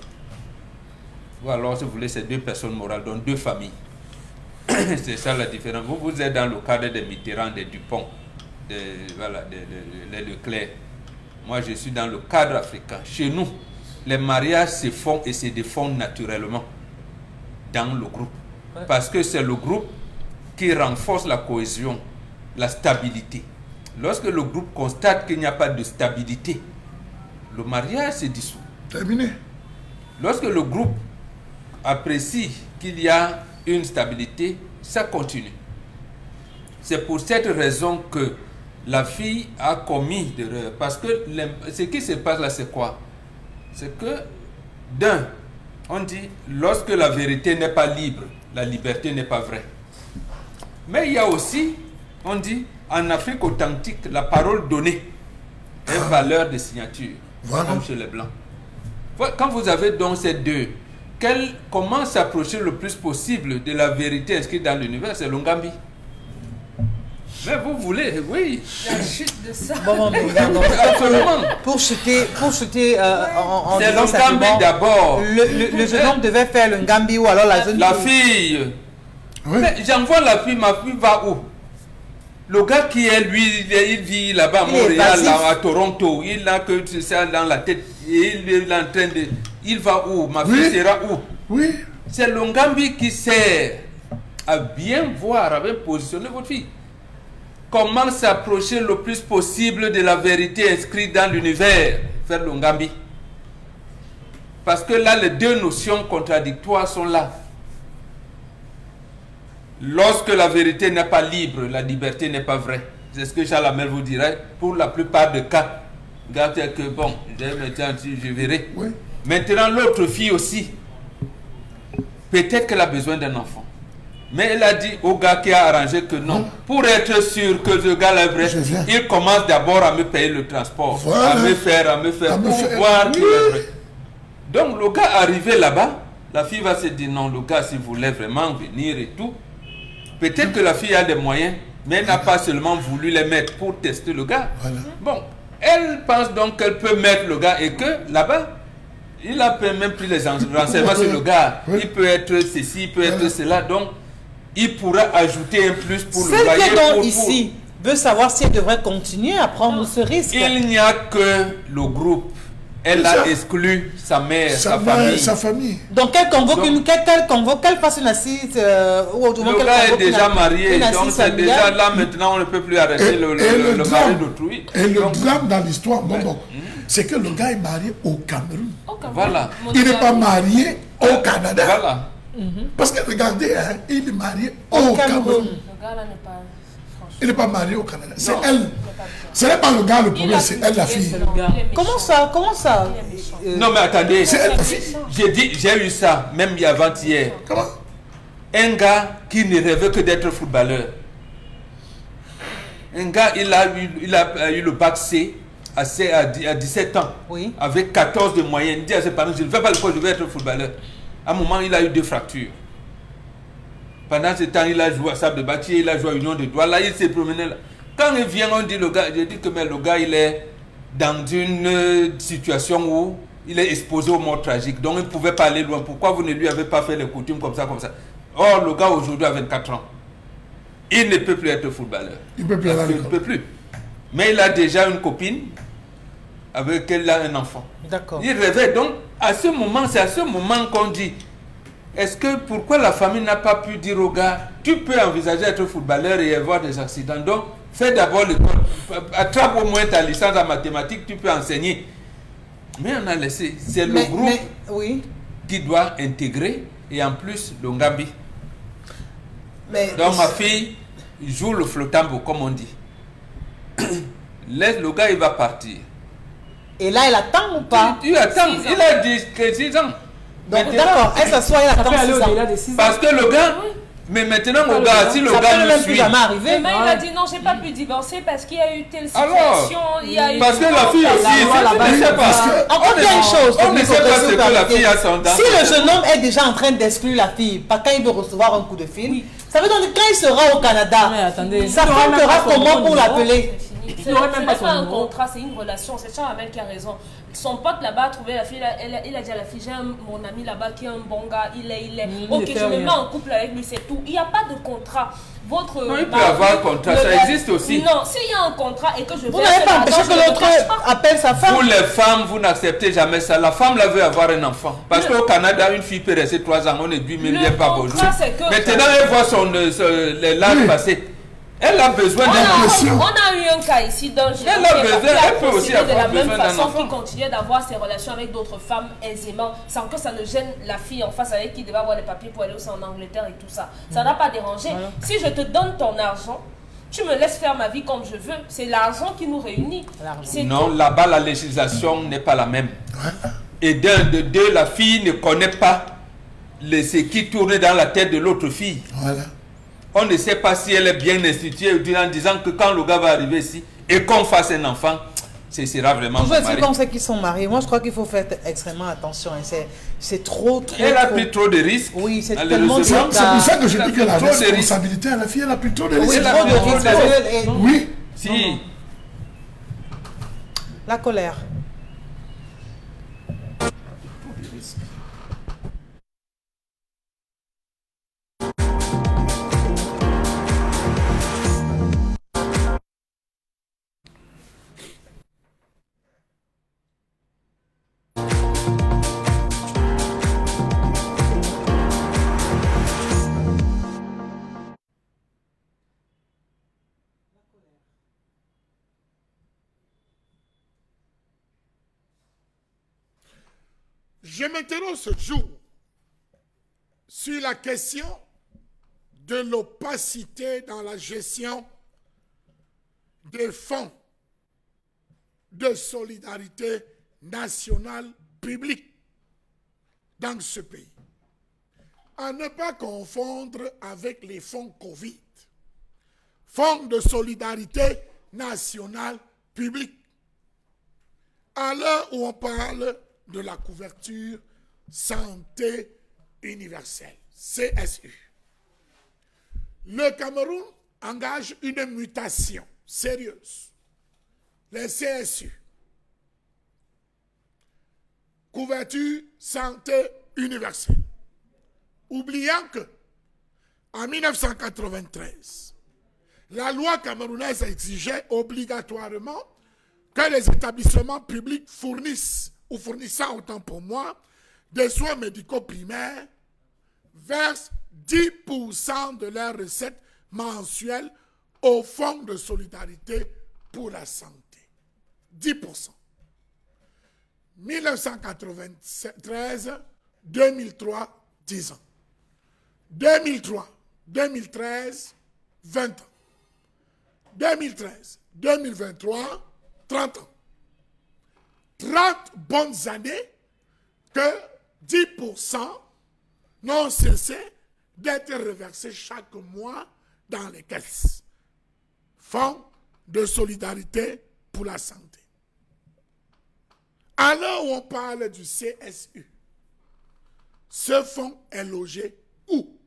Ou alors, si vous voulez, c'est deux personnes morales, donc deux familles. C'est ça la différence. Vous êtes dans le cadre des Mitterrand, des Dupont, des Leclerc. Moi, je suis dans le cadre africain. Chez nous, les mariages se font et se défendent naturellement dans le groupe. Parce que c'est le groupe qui renforce la cohésion, la stabilité. Lorsque le groupe constate qu'il n'y a pas de stabilité, le mariage se dissout. Terminé. Lorsque le groupe apprécie qu'il y a une stabilité, ça continue. C'est pour cette raison que la fille a commis de l'erreur. Parce que ce qui se passe là, c'est quoi? C'est que, d'un, on dit, lorsque la vérité n'est pas libre, la liberté n'est pas vraie. Mais il y a aussi, on dit, en Afrique authentique, la parole donnée est valeur de signature, comme chez les Blancs. Quand vous avez donc ces deux, comment s'approcher le plus possible de la vérité inscrite dans l'univers, c'est l'Ongambi. Mais vous voulez, oui. La chute de ça. Bon, pour chuter en c'est disant l'Ongambi d'abord. Le jeune homme devait faire le Ngambi ou alors la jeune fille. Oui. J'envoie la fille, ma fille va où? Le gars qui est, lui, il vit là-bas à Montréal, là, à Toronto, il n'a que ça dans la tête, et il est en train de... Il va où? Ma fille sera où? Oui. C'est l'Ongambi qui sert à bien voir, à bien positionner votre fille. Comment s'approcher le plus possible de la vérité inscrite dans l'univers? Faire l'Ongambi. Parce que là, les deux notions contradictoires sont là. Lorsque la vérité n'est pas libre, la liberté n'est pas vraie. C'est ce que Charles Hamel vous dirait pour la plupart des cas. Regardez que bon, je verrai. Oui. Maintenant, l'autre fille aussi, peut-être qu'elle a besoin d'un enfant. Mais elle a dit au gars qui a arrangé que non. Pour être sûr que le gars est vrai, il commence d'abord à me payer le transport, à me faire, pour voir qu'il est vrai. Donc le gars arrivé là-bas, la fille va se dire non, le gars s'il voulait vraiment venir et tout. Peut-être que la fille a des moyens, mais elle n'a pas seulement voulu les mettre pour tester le gars. Voilà. Bon, elle pense donc qu'elle peut mettre le gars et que là-bas, il a même pris les renseignements sur le gars. Il peut être ceci, il peut être cela. Donc, il pourra ajouter un plus pour le loyer. Celle qui est donc ici veut savoir si elle devrait continuer à prendre ce risque. Il n'y a que le groupe. Elle a exclu sa mère, sa famille. Donc qu'elle convoque qu'elle fasse une assise le gars est déjà marié, donc c'est déjà là maintenant on ne peut plus arrêter le mari d'autrui. Et le drame dans l'histoire, c'est que le gars est marié au Cameroun. Voilà. Il n'est pas marié au Canada. Voilà. Parce que regardez, hein, il est marié au Cameroun. Le gars là n'est pas... Il n'est pas marié au Canada. C'est elle. Ce n'est pas le gars le problème, c'est elle la fille. Comment ça? Non mais attendez. C'est elle la fille. J'ai eu ça, même avant-hier. Comment? Un gars qui ne rêvait que d'être footballeur. Un gars, il a eu le bac C à 17 ans. Oui. Avec 14 de moyenne. Il dit à ses parents, je ne fais pas le cours, je vais être footballeur. À un moment, il a eu 2 fractures. Pendant ce temps, il a joué à Sable de Bâti, il a joué à Union de Douala, il s'est promené là. Quand il vient, on dit le gars, je dis que mais le gars, il est dans une situation où il est exposé aux morts tragiques. Donc, il ne pouvait pas aller loin. Pourquoi vous ne lui avez pas fait les coutumes comme ça, comme ça? Or, le gars, aujourd'hui, a 24 ans. Il ne peut plus être footballeur. Il ne peut plus. Mais il a déjà une copine avec laquelle il a un enfant. D'accord. Il rêvait. Donc, à ce moment, c'est à ce moment qu'on dit, est-ce que pourquoi la famille n'a pas pu dire au gars, tu peux envisager d'être footballeur et avoir des accidents. Donc, fais d'abord l'école. Attrape au moins ta licence en mathématiques, tu peux enseigner. Mais on a laissé. C'est le groupe qui doit intégrer et en plus le Ngambi. Donc ma fille joue le flottambo comme on dit. Laisse le gars, il va partir. Et là, elle attend ou pas? Il attend. Il a dit que 6 ans. Donc d'accord, elle s'assoit, elle attend 6 ans. Parce que le gars, Mais maintenant, mon gars, si le gars me suit... Demain, il a dit non, j'ai pas pu divorcer parce qu'il y a eu telle situation. Il y a eu parce que la fille aussi, on ne sait pas. Encore bien une chose. On ne sait pas ce que la fille a son dent. Si le jeune homme est déjà en train d'exclure la fille, pas quand il veut recevoir un coup de fil, ça veut dire que quand il sera au Canada, sa femme fera comment pour l'appeler? Ce n'est pas un contrat, c'est une relation. C'est Charamel qui a raison. Son pote là-bas a trouvé la fille, il a dit à la fille, j'ai mon ami là-bas qui est un bon gars, il est. Ok, je me mets en couple avec lui, c'est tout. Il n'y a pas de contrat. Non, il peut avoir un contrat, ça existe aussi. Non, s'il y a un contrat et que je vous n'avez pas empêché que l'autre appelle sa femme. Pour les femmes, vous n'acceptez jamais ça. La femme la veut avoir un enfant. Parce qu'au Canada, une fille peut rester 3 ans, on ne dit même bien pas bonjour. Maintenant, elle voit l'âge passer. Elle a besoin d'un On a eu un cas ici d'un jeune elle peut aussi avoir de la même besoin d'un façon enfant. qui continuait d'avoir ses relations avec d'autres femmes aisément, sans que ça ne gêne la fille en face avec qui devait avoir les papiers pour aller aussi en Angleterre et tout ça. Ça n'a pas dérangé. Voilà. Si je te donne ton argent, tu me laisses faire ma vie comme je veux. C'est l'argent qui nous réunit. Non, là-bas, la législation n'est pas la même. Et de deux, la fille ne connaît pas ce qui tourne dans la tête de l'autre fille. Voilà. On ne sait pas si elle est bien instituée en disant que quand le gars va arriver ici et qu'on fasse un enfant, ce sera vraiment son mari. Comme c'est qu'ils sont mariés, moi je crois qu'il faut faire extrêmement attention. C'est trop. Elle a pris trop de risques. Oui, c'est tellement. C'est pour ça que je dis que la responsabilité à la fille, elle a pris trop de risques. Oui, trop de risques. Oui. Si. La colère. Je m'interroge ce jour sur la question de l'opacité dans la gestion des fonds de solidarité nationale publique dans ce pays. À ne pas confondre avec les fonds Covid. Fonds de solidarité nationale publique. À l'heure où on parle de la couverture santé universelle, CSU. Le Cameroun engage une mutation sérieuse. Les CSU. Couverture santé universelle. Oubliant que, en 1993, la loi camerounaise exigeait obligatoirement que les établissements publics fournissent ou fournissant autant pour moi, des soins médicaux primaires versent 10% de leurs recettes mensuelles au Fonds de solidarité pour la santé. 10%. 1993, 2003, 10 ans. 2003, 2013, 20 ans. 2013, 2023, 30 ans. 30 bonnes années que 10% n'ont cessé d'être reversés chaque mois dans les caisses. Fonds de solidarité pour la santé. À l'heure où on parle du CSU, ce fonds est logé où?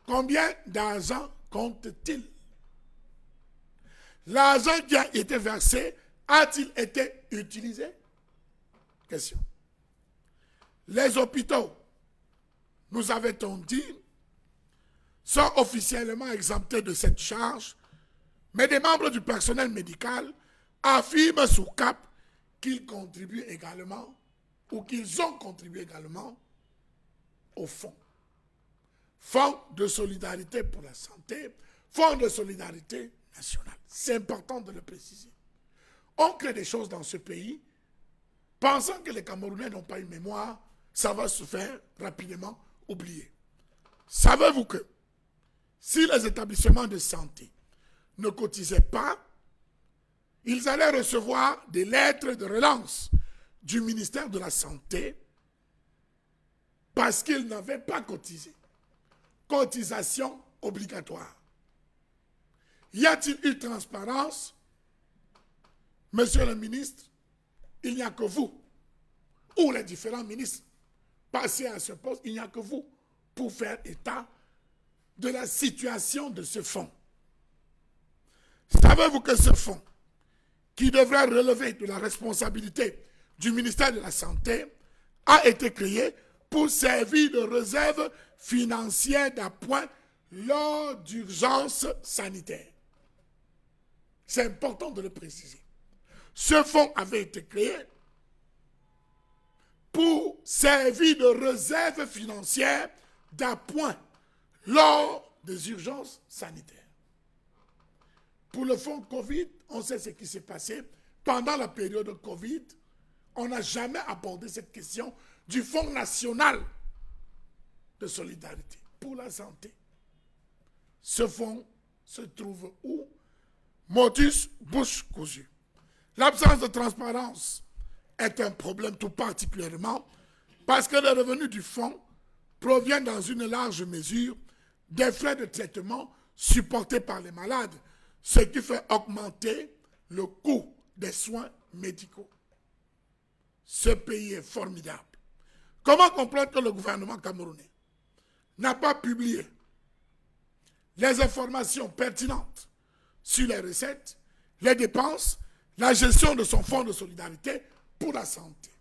Combien d'argent compte-t-il? L'argent qui a été versé a-t-il été utilisé? Question. Les hôpitaux, nous avait-on dit, sont officiellement exemptés de cette charge, mais des membres du personnel médical affirment sous cap qu'ils contribuent également, ou qu'ils ont contribué également au fonds. Fonds de solidarité pour la santé, fonds de solidarité nationale. C'est important de le préciser. On crée des choses dans ce pays, pensant que les Camerounais n'ont pas une mémoire, ça va se faire rapidement oublier. Savez-vous que si les établissements de santé ne cotisaient pas, ils allaient recevoir des lettres de relance du ministère de la Santé parce qu'ils n'avaient pas cotisé. cotisation obligatoire. Y a-t-il eu transparence? Monsieur le ministre, il n'y a que vous, ou les différents ministres passés à ce poste, il n'y a que vous pour faire état de la situation de ce fonds. Savez-vous que ce fonds, qui devrait relever de la responsabilité du ministère de la Santé, a été créé pour servir de réserve financière d'appoint lors d'urgences sanitaires? C'est important de le préciser. Ce fonds avait été créé pour servir de réserve financière d'appoint lors des urgences sanitaires. Pour le fonds Covid, on sait ce qui s'est passé. Pendant la période de Covid, on n'a jamais abordé cette question du Fonds national de solidarité pour la santé. Ce fonds se trouve où? Motus bouche cousue. L'absence de transparence est un problème tout particulièrement parce que les revenus du fonds proviennent dans une large mesure des frais de traitement supportés par les malades, ce qui fait augmenter le coût des soins médicaux. Ce pays est formidable. Comment comprendre que le gouvernement camerounais n'a pas publié les informations pertinentes sur les recettes, les dépenses, la gestion de son fonds de solidarité pour la santé?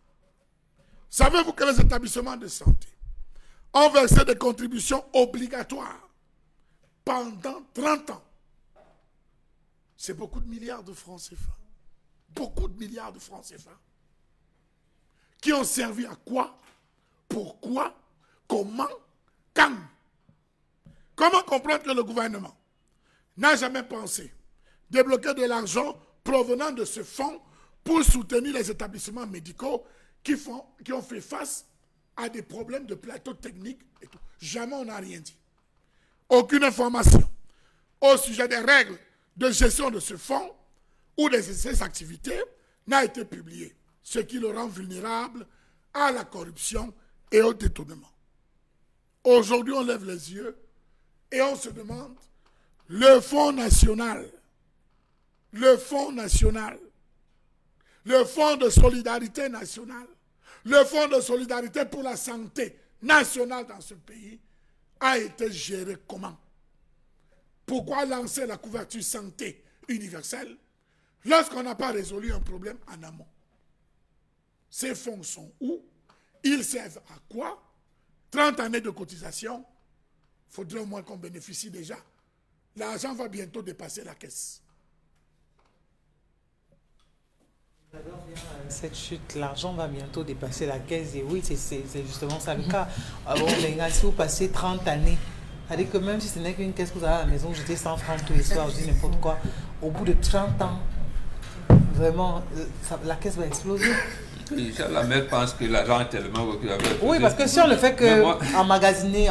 Savez-vous que les établissements de santé ont versé des contributions obligatoires pendant 30 ans? C'est beaucoup de milliards de francs CFA. Beaucoup de milliards de francs CFA. Qui ont servi à quoi? Pourquoi? Comment? Quand? Comment comprendre que le gouvernement n'a jamais pensé débloquer de l'argent provenant de ce fonds pour soutenir les établissements médicaux qui ont fait face à des problèmes de plateau technique et tout? Jamais on n'a rien dit. Aucune information au sujet des règles de gestion de ce fonds ou de ses activités n'a été publiée, ce qui le rend vulnérable à la corruption et au détournement. Aujourd'hui, on lève les yeux et on se demande, le Fonds national, le Fonds national, le Fonds de solidarité nationale, le Fonds de solidarité pour la santé nationale dans ce pays a été géré comment? Pourquoi lancer la couverture santé universelle lorsqu'on n'a pas résolu un problème en amont? Ces fonds sont où? Ils servent à quoi? 30 années de cotisation, il faudrait au moins qu'on bénéficie déjà. L'argent va bientôt dépasser la caisse. Cette chute, l'argent va bientôt dépasser la caisse. Et oui, c'est justement ça le cas. Alors, les gars, si vous passez 30 années, c'est-à-dire que même si ce n'est qu'une caisse que vous avez à la maison, j'étais 100 francs tous les soirs, je dis n'importe quoi, au bout de 30 ans, vraiment, la caisse va exploser. Oui, la mère pense que l'argent est tellement... Oui, parce que si on le fait que emmagasiner,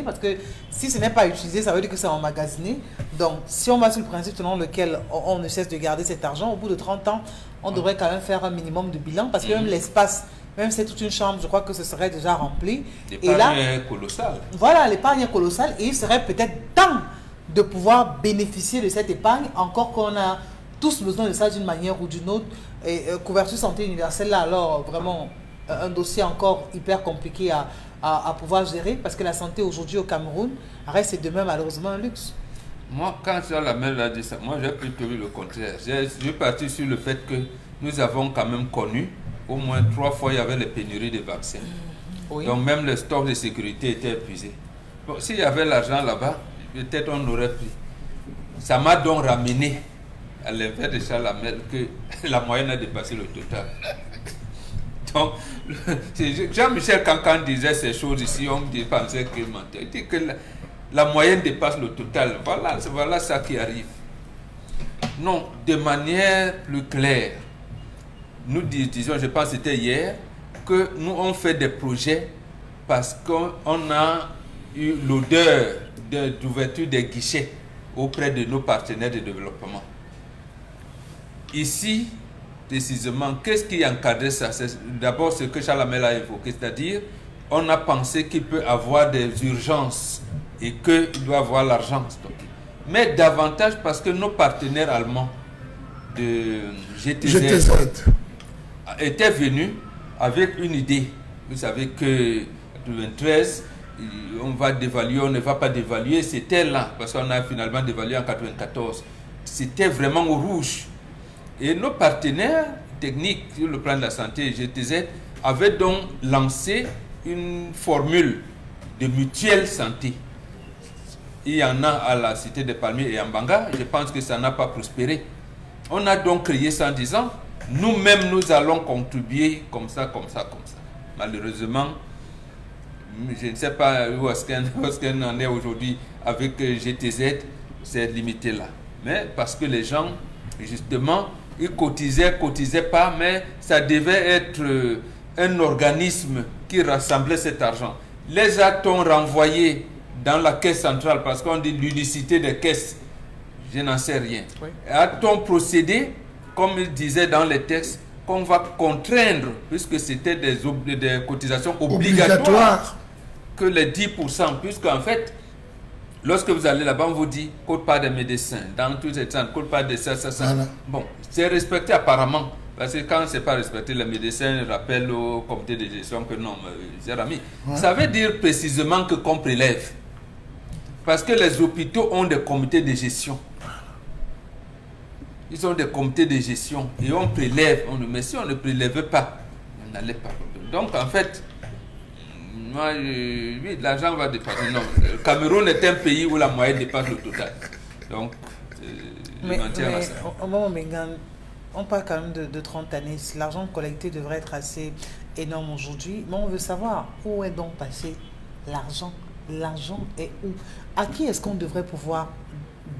parce que si ce n'est pas utilisé, ça veut dire que c'est emmagasiné. Donc, si on va sur le principe selon lequel on ne cesse de garder cet argent, au bout de 30 ans, on devrait quand même faire un minimum de bilan, parce que même l'espace, même si c'est toute une chambre, je crois que ce serait déjà rempli. L'épargne est colossale. Voilà, l'épargne est colossale, et il serait peut-être temps de pouvoir bénéficier de cette épargne, encore qu'on a tous besoin de ça d'une manière ou d'une autre. Et couverture santé universelle, là, alors vraiment un dossier encore hyper compliqué à pouvoir gérer, parce que la santé aujourd'hui au Cameroun reste demain malheureusement un luxe. Moi, quand la mère a dit ça, moi j'ai plutôt vu le contraire. J'ai parti sur le fait que nous avons quand même connu, au moins 3 fois, il y avait les pénuries de vaccins. Oui. Donc même les stocks de sécurité étaient épuisés. Bon, s'il y avait l'argent là-bas, peut-être on aurait pris. Ça m'a donc ramené à l'inverse de Charles Hamel que la moyenne a dépassé le total. Donc, Jean-Michel Cancan disait ces choses ici, on pensait qu'il mentait. Il dit que la moyenne dépasse le total. Voilà ça qui arrive. Non, de manière plus claire, nous disons, je pense que c'était hier, que nous on fait des projets parce qu'on a eu l'odeur d'ouverture des guichets auprès de nos partenaires de développement. Ici, précisément, qu'est-ce qui encadre ça? C'est d'abord ce que Charles Hamel a évoqué, c'est-à-dire on a pensé qu'il peut avoir des urgences et qu'il doit avoir l'argent stocké. Mais davantage parce que nos partenaires allemands de GTZ étaient venus avec une idée. Vous savez que en 2013, on va dévaluer, on ne va pas dévaluer. C'était là, parce qu'on a finalement dévalué en 1994. C'était vraiment au rouge. Et nos partenaires techniques sur le plan de la santé, GTZ, avaient donc lancé une formule de mutuelle santé. Il y en a à la Cité des Palmiers et en Banga. Je pense que ça n'a pas prospéré. On a donc créé ça en disant, nous-mêmes, nous allons contribuer comme ça, comme ça, comme ça. Malheureusement, je ne sais pas où est-ce qu'on en est aujourd'hui avec GTZ, c'est limité là. Mais parce que les gens, justement, ils cotisaient pas, mais ça devait être un organisme qui rassemblait cet argent. Les a-t-on renvoyés dans la caisse centrale parce qu'on dit l'unicité des caisses? Je n'en sais rien. Oui. A-t-on procédé, comme il disait dans les textes, qu'on va contraindre, puisque c'était des cotisations obligatoires, que les 10%, puisque en fait, lorsque vous allez là-bas, on vous dit, code pas des médecins, dans tous ces centres, code pas de ça. Voilà. Bon, c'est respecté apparemment, parce que quand c'est pas respecté, les médecins rappellent au comité de gestion que non, cher ami, ça veut dire précisément que qu'on prélève. Parce que les hôpitaux ont des comités de gestion. Ils ont des comités de gestion et on prélève. Mais si on ne prélève pas, on n'allait pas. Donc en fait, moi, oui, l'argent va dépasser. Non, le Cameroun est un pays où la moyenne dépasse le total. Donc, on parle quand même de 30 années. L'argent collecté devrait être assez énorme aujourd'hui. Mais on veut savoir où est donc passé l'argent. L'argent est où? À qui est-ce qu'on devrait pouvoir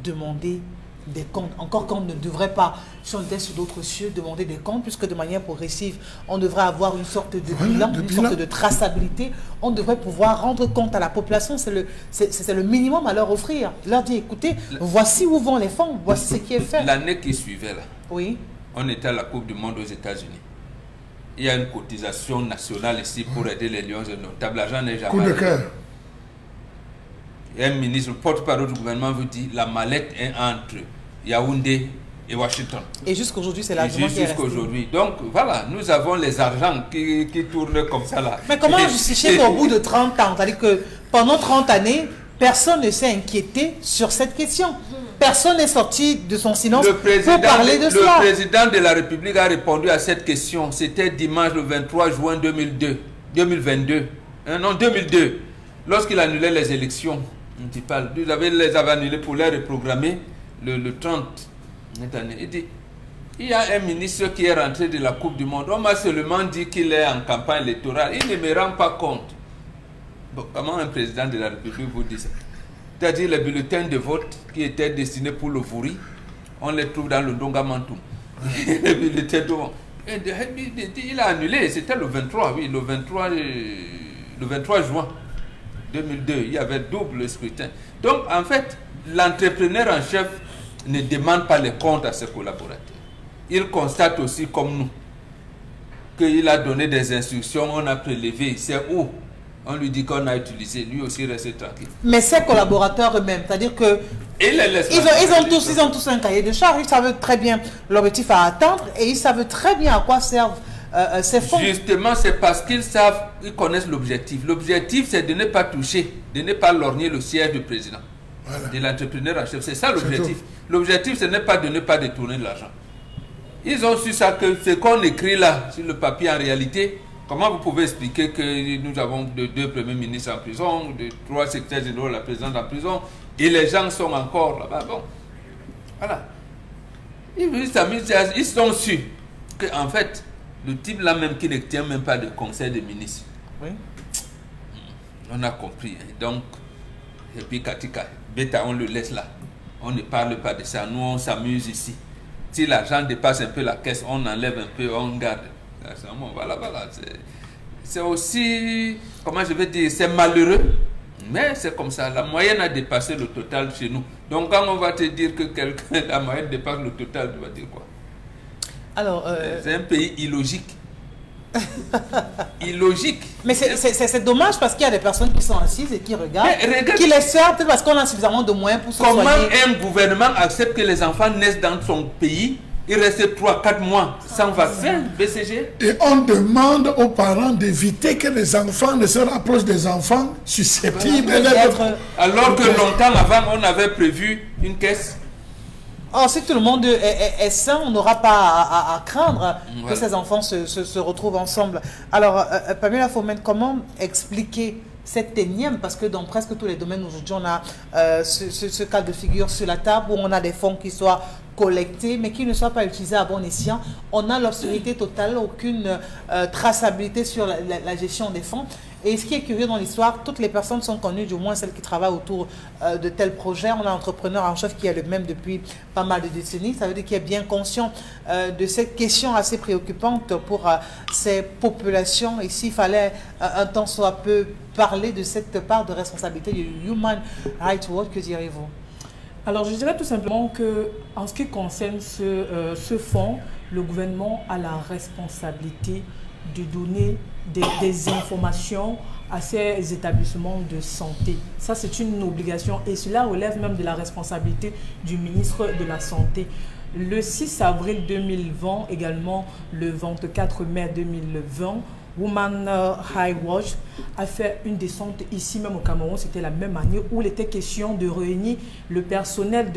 demander des comptes? Encore qu'on ne devrait pas, si on était sur d'autres cieux, demander des comptes, puisque de manière progressive, on devrait avoir une sorte de bilan, une sorte de traçabilité. On devrait pouvoir rendre compte à la population. C'est le minimum à leur offrir. Leur dire, écoutez, voici où vont les fonds, voici ce qui est fait. L'année qui suivait, là, oui, on était à la Coupe du Monde aux États-Unis. Il y a une cotisation nationale ici pour aider les lions et notables. L'argent n'est jamais. Coup de cœur. Un ministre, le porte-parole du gouvernement vous dit la mallette est entre Yaoundé et Washington. Et jusqu'aujourd'hui, c'est l'argent qui est resté. Jusqu'aujourd'hui. Donc voilà, nous avons les argents qui tournent comme ça là. Mais comment justifier qu'au bout de 30 ans, c'est-à-dire que pendant 30 années, personne ne s'est inquiété sur cette question? Personne n'est sorti de son silence pour parler de cela. Le président de la République a répondu à cette question. C'était dimanche le 23 juin 2022. Non, 2002. Lorsqu'il annulait les élections municipales. Vous les avez annulées pour les reprogrammer le 30. Il dit, il y a un ministre qui est rentré de la Coupe du Monde. On m'a seulement dit qu'il est en campagne électorale. Il ne me rend pas compte. Bon, comment un président de la République vous dit ça? C'est-à-dire les bulletins de vote qui étaient destinés pour le Vouri, on les trouve dans le Ndongamantou. Les bulletins de vote. Il a annulé, c'était le 23, oui, le 23 juin 2002. Il y avait double scrutin. Donc, en fait, l'entrepreneur en chef ne demande pas les comptes à ses collaborateurs. Il constate aussi, comme nous, qu'il a donné des instructions, on a prélevé. C'est où? On lui dit qu'on a utilisé, lui aussi reste tranquille. Mais ses collaborateurs eux-mêmes, c'est-à-dire que ils ont tous un cahier de charge, ils savent très bien l'objectif à atteindre et ils savent très bien à quoi servent ces fonds. Justement, c'est parce qu'ils savent, ils connaissent l'objectif. L'objectif, c'est de ne pas toucher, de ne pas lorgner le siège du président, de l'entrepreneur en chef. C'est ça l'objectif. L'objectif, ce n'est pas de ne pas détourner de l'argent. Ils ont su ça, que ce qu'on écrit là, sur le papier, en réalité, comment vous pouvez expliquer que nous avons deux premiers ministres en prison, 3 secrétaires généraux, la présidente en prison, et les gens sont encore là-bas? Bon, voilà. Ils sont sûrs qu'en fait, le type là même qui ne tient même pas de conseil des ministres. Oui. On a compris. Donc, et puis Katika, Beta, on le laisse là. On ne parle pas de ça. Nous, on s'amuse ici. Si l'argent dépasse un peu la caisse, on enlève un peu, on garde. Voilà. C'est aussi, comment je vais dire, c'est malheureux, mais c'est comme ça. La moyenne a dépassé le total chez nous. Donc quand on va te dire que la moyenne dépasse le total, tu vas dire quoi? Alors, c'est un pays illogique. illogique. Mais c'est dommage parce qu'il y a des personnes qui sont assises et qui regardent, regarde, qui les servent peut-être parce qu'on a suffisamment de moyens pour se comment soigner. un gouvernement accepte que les enfants naissent dans son pays, ils restent 3-4 mois sans vaccin, BCG? Et on demande aux parents d'éviter que les enfants ne se rapprochent des enfants susceptibles. Alors que longtemps avant, on avait prévu une caisse. Or, si tout le monde est sain, on n'aura pas à craindre que ces enfants se retrouvent ensemble. Alors, Pamela Fomen, comment expliquer cette énième, parce que dans presque tous les domaines aujourd'hui, on a ce cas de figure sur la table où on a des fonds qui soient collectés, mais qui ne soient pas utilisés à bon escient. On a l'obscurité totale, aucune traçabilité sur la gestion des fonds. Et ce qui est curieux dans l'histoire, toutes les personnes sont connues, du moins celles qui travaillent autour de tels projets. On a un entrepreneur en chef qui est le même depuis pas mal de décennies. Ça veut dire qu'il est bien conscient de cette question assez préoccupante pour ces populations. Et s'il fallait un temps soit peu parler de cette part de responsabilité du Human Rights Watch, que direz-vous? Alors, je dirais tout simplement que, en ce qui concerne ce fonds, le gouvernement a la responsabilité de donner des informations à ces établissements de santé. Ça, c'est une obligation et cela relève même de la responsabilité du ministre de la Santé. Le 6 avril 2020, également le 24 mai 2020, Women Rights Watch a fait une descente ici même au Cameroun. C'était la même année où il était question de réunir le personnel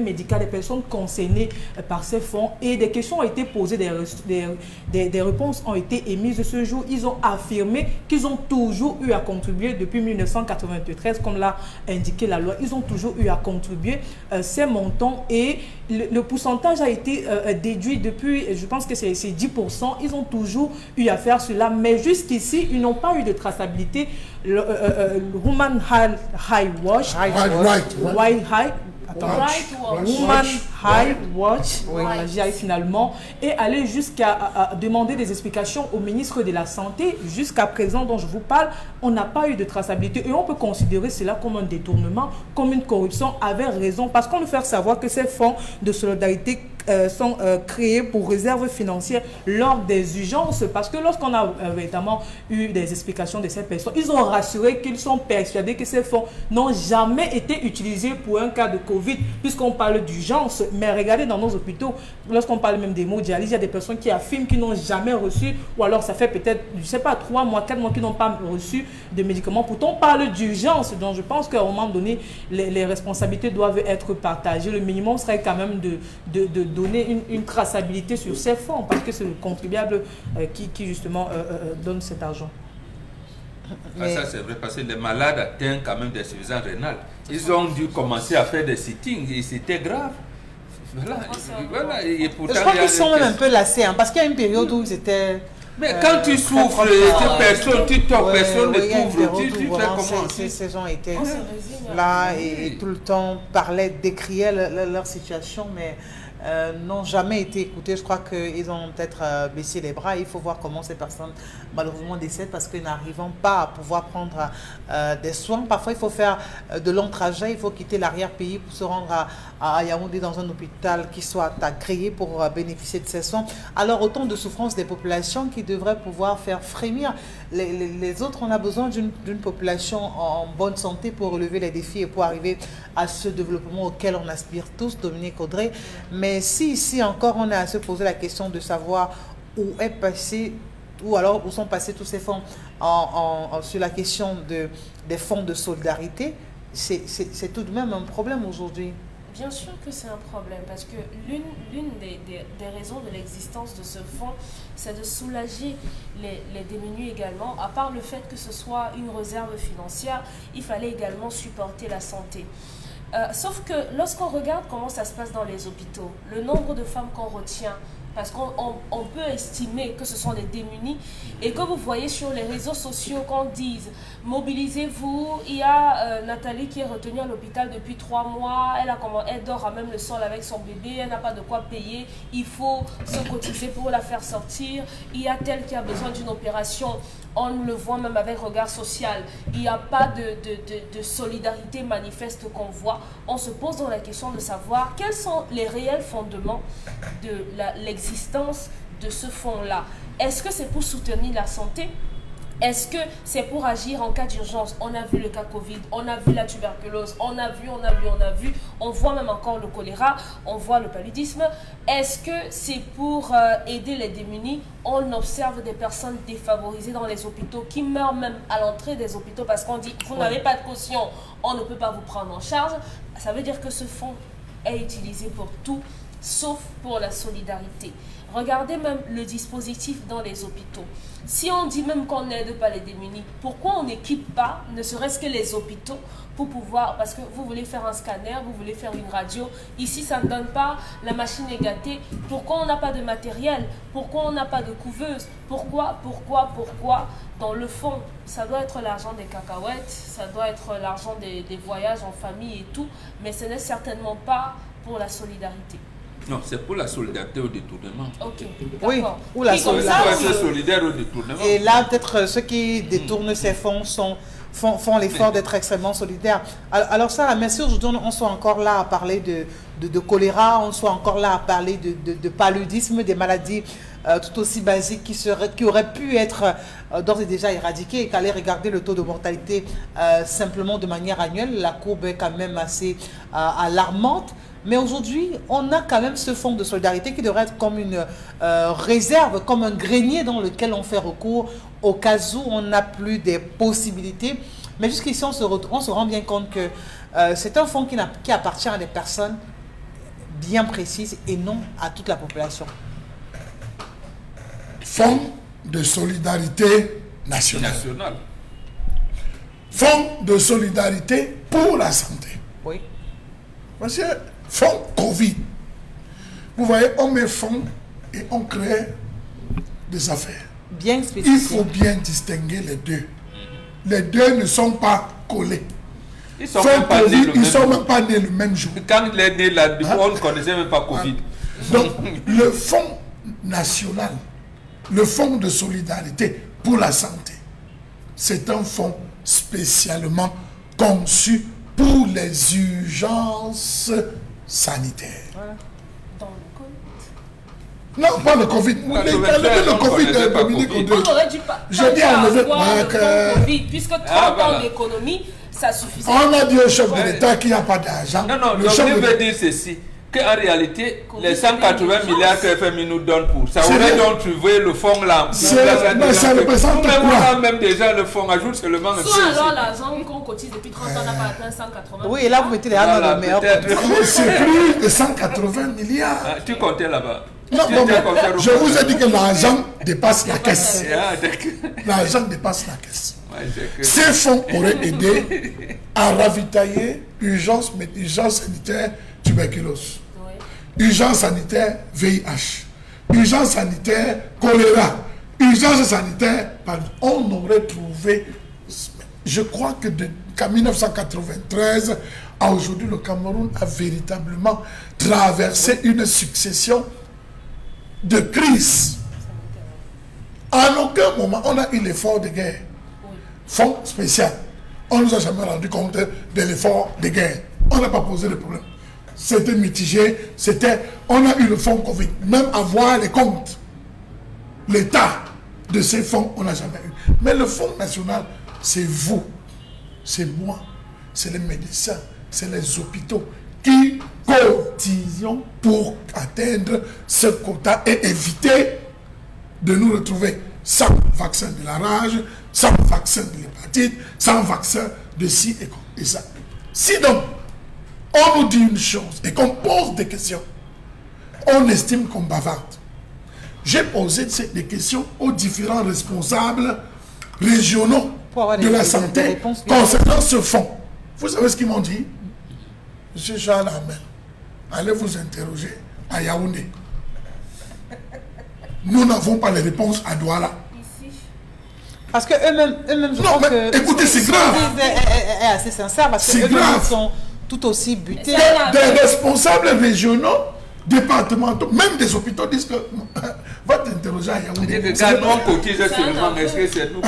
médical, des personnes concernées par ces fonds. Et des questions ont été posées, des réponses ont été émises ce jour. Ils ont affirmé qu'ils ont toujours eu à contribuer depuis 1993, comme l'a indiqué la loi. Ils ont toujours eu à contribuer ces montants et le pourcentage a été déduit depuis, je pense que c'est 10%. Ils ont toujours eu à faire cela. Mais jusqu'ici, ils n'ont pas eu de traçabilité. Le Women Rights Watch, Women Rights Watch, finalement, est allé jusqu'à demander des explications au ministre de la Santé. Jusqu'à présent, dont je vous parle, on n'a pas eu de traçabilité. Et on peut considérer cela comme un détournement, comme une corruption, avec raison, parce qu'on veut faire savoir que ces fonds de solidarité sont créés pour réserve financière lors des urgences, parce que lorsqu'on a véritablement eu des explications de ces personnes, ils ont rassuré qu'ils sont persuadés que ces fonds n'ont jamais été utilisés pour un cas de Covid, puisqu'on parle d'urgence. Mais regardez dans nos hôpitaux, lorsqu'on parle même des dialyse, il y a des personnes qui affirment qu'ils n'ont jamais reçu, ou alors ça fait peut-être, je ne sais pas, 3 mois, 4 mois qu'ils n'ont pas reçu de médicaments. Pourtant, on parle d'urgence, donc je pense qu'à un moment donné, les responsabilités doivent être partagées. Le minimum serait quand même de donner une traçabilité sur ces fonds, parce que c'est le contribuable qui justement donne cet argent. Ça c'est vrai, parce que les malades atteignent quand même des suffisances rénales. Ils ont dû commencer à faire des sittings et c'était grave. Voilà. Et pourtant, je crois qu'ils sont même un peu lassés, hein, parce qu'il y a une période où ils étaient... Mais quand tu souffres, personne ne t'ouvre, tu fais comment? Ces gens étaient là et tout le temps parlaient, décriaient leur situation, mais n'ont jamais été écoutés. Je crois qu'ils ont peut-être baissé les bras. Il faut voir comment ces personnes malheureusement décèdent parce qu'ils n'arrivent pas à pouvoir prendre des soins. Parfois, il faut faire de longs trajets. Il faut quitter l'arrière-pays pour se rendre à Yaoundé dans un hôpital qui soit agréé pour bénéficier de ces soins. Alors, autant de souffrances des populations qui devraient pouvoir faire frémir les autres. On a besoin d'une population en bonne santé pour relever les défis et pour arriver à ce développement auquel on aspire tous, Dominique Audrey. Mais si ici encore on a à se poser la question de savoir où est passé, ou alors où sont passés tous ces fonds sur la question des fonds de solidarité, c'est tout de même un problème aujourd'hui. Bien sûr que c'est un problème, parce que l'une des raisons de l'existence de ce fonds, c'est de soulager les démunis également. À part le fait que ce soit une réserve financière, il fallait également supporter la santé. Sauf que lorsqu'on regarde comment ça se passe dans les hôpitaux, le nombre de femmes qu'on retient, parce qu'on peut estimer que ce sont des démunis, et que vous voyez sur les réseaux sociaux qu'on dise « mobilisez-vous », il y a Nathalie qui est retenue à l'hôpital depuis 3 mois, elle dort à même le sol avec son bébé, elle n'a pas de quoi payer, il faut se cotiser pour la faire sortir, il y a telle qui a besoin d'une opération, on le voit même avec regard social, il n'y a pas de solidarité manifeste qu'on voit. On se pose donc la question de savoir quels sont les réels fondements de l'existence de ce fonds-là, est-ce que c'est pour soutenir la santé? Est-ce que c'est pour agir en cas d'urgence? On a vu le cas Covid, on a vu la tuberculose, on a vu, on voit même encore le choléra, on voit le paludisme. Est-ce que c'est pour aider les démunis? On observe des personnes défavorisées dans les hôpitaux qui meurent même à l'entrée des hôpitaux parce qu'on dit, vous n'avez pas de caution, on ne peut pas vous prendre en charge. Ça veut dire que ce fonds est utilisé pour tout, sauf pour la solidarité. Regardez même le dispositif dans les hôpitaux. Si on dit même qu'on n'aide pas les démunis, pourquoi on n'équipe pas, ne serait-ce que les hôpitaux, pour pouvoir, parce que vous voulez faire un scanner, vous voulez faire une radio, ici ça ne donne pas, la machine est gâtée, pourquoi on n'a pas de matériel, pourquoi on n'a pas de couveuse, pourquoi dans le fond, ça doit être l'argent des cacahuètes, ça doit être l'argent des voyages en famille et tout, mais ce n'est certainement pas pour la solidarité. Non, c'est pour la solidarité au détournement. Ok, oui, ou la solidarité. Être solidaire au détournement. Et là, peut-être ceux qui détournent ces fonds font l'effort d'être extrêmement solidaires. Alors ça, merci, aujourd'hui, on soit encore là à parler de choléra, on soit encore là à parler de paludisme, des maladies tout aussi basiques qui auraient pu être d'ores et déjà éradiquées, et qu'aller regarder le taux de mortalité simplement de manière annuelle, la courbe est quand même assez alarmante. Mais aujourd'hui, on a quand même ce fonds de solidarité qui devrait être comme une réserve, comme un grenier dans lequel on fait recours au cas où on n'a plus des possibilités. Mais jusqu'ici, on se rend bien compte que c'est un fonds qui appartient à des personnes bien précises et non à toute la population. Fonds de solidarité nationale. Fonds de solidarité pour la santé. Oui. Monsieur, fonds Covid. Vous voyez, on met fonds et on crée des affaires. Bien spécifique. Il faut bien distinguer les deux. Les deux ne sont pas collés. Ils sont même pas nés ils sont même pas nés le même jour. Quand il est né là, on ne connaissait même pas Covid. Donc, le fonds national, le fonds de solidarité pour la santé, c'est un fonds spécialement conçu pour les urgences sanitaires. Voilà. Dans le Non, pas le Covid. Le Covid de Dominique Audrey. On aurait dû pas le Covid, puisque 30 ans d'économie, ça suffisait. On a dit au chef de l'État qu'il n'y a pas d'argent. Non, je veux dire ceci. Qu'en réalité, les 180 milliards que FMI nous donne pour ça aurait donc trouvé le fonds là. Mais ça représente quoi? On a même déjà le fonds, ajoute seulement un soit alors l'argent qu'on cotise depuis 30 ans n'a pas atteint 180 milliards. Oui, et là vous mettez les hanches dans le meilleur. C'est plus de 180 milliards. Tu comptais là-bas. Non, je vous ai dit que l'argent dépasse la caisse. L'argent dépasse la caisse. Ces fonds auraient aidé à ravitailler urgence sanitaire tuberculose, urgence sanitaire VIH, urgence sanitaire choléra, urgence sanitaire, on aurait trouvé, je crois que qu'en 1993 à aujourd'hui, le Cameroun a véritablement traversé une succession de crises. En aucun moment, on a eu l'effort de guerre. Fonds spécial. On ne nous a jamais rendu compte de l'effort de guerre. On n'a pas posé de problème. C'était mitigé, on a eu le fonds Covid. Même avoir les comptes, l'état de ces fonds, on n'a jamais eu. Mais le fonds national, c'est vous, c'est moi, c'est les médecins, c'est les hôpitaux qui cotisons pour atteindre ce quota et éviter de nous retrouver sans vaccin de la rage, sans vaccin de l'hépatite, sans vaccin de ci et ça. Si donc, on nous dit une chose et qu'on pose des questions, on estime qu'on bavarde. J'ai posé des questions aux différents responsables régionaux de la santé concernant ce fonds. Vous savez ce qu'ils m'ont dit? Monsieur Charles Hamel, allez vous interroger à Yaoundé. Nous n'avons pas les réponses à Douala. Parce que eux-mêmes, je crois que... Écoutez, c'est grave. Est assez sincère parce que eux-mêmes sont tout aussi butés. Des responsables régionaux, départementaux, même des hôpitaux disent que Va t'interroger à Yaoundé. Quand nous on cotise seulement, est-ce que c'est nous?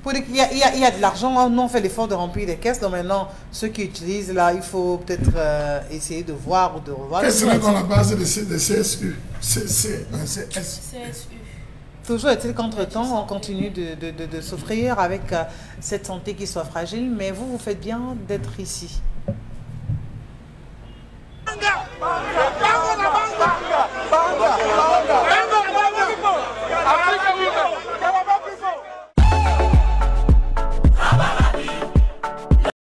Pour dire qu'il y a de l'argent, nous on fait l'effort de remplir les caisses, donc maintenant ceux qui utilisent là, il faut peut-être essayer de voir ou de revoir. Qu'est-ce que c'est dans la base de CSU? CSU. Toujours est-il qu'entre-temps, on continue de souffrir avec cette santé qui soit fragile, mais vous faites bien d'être ici.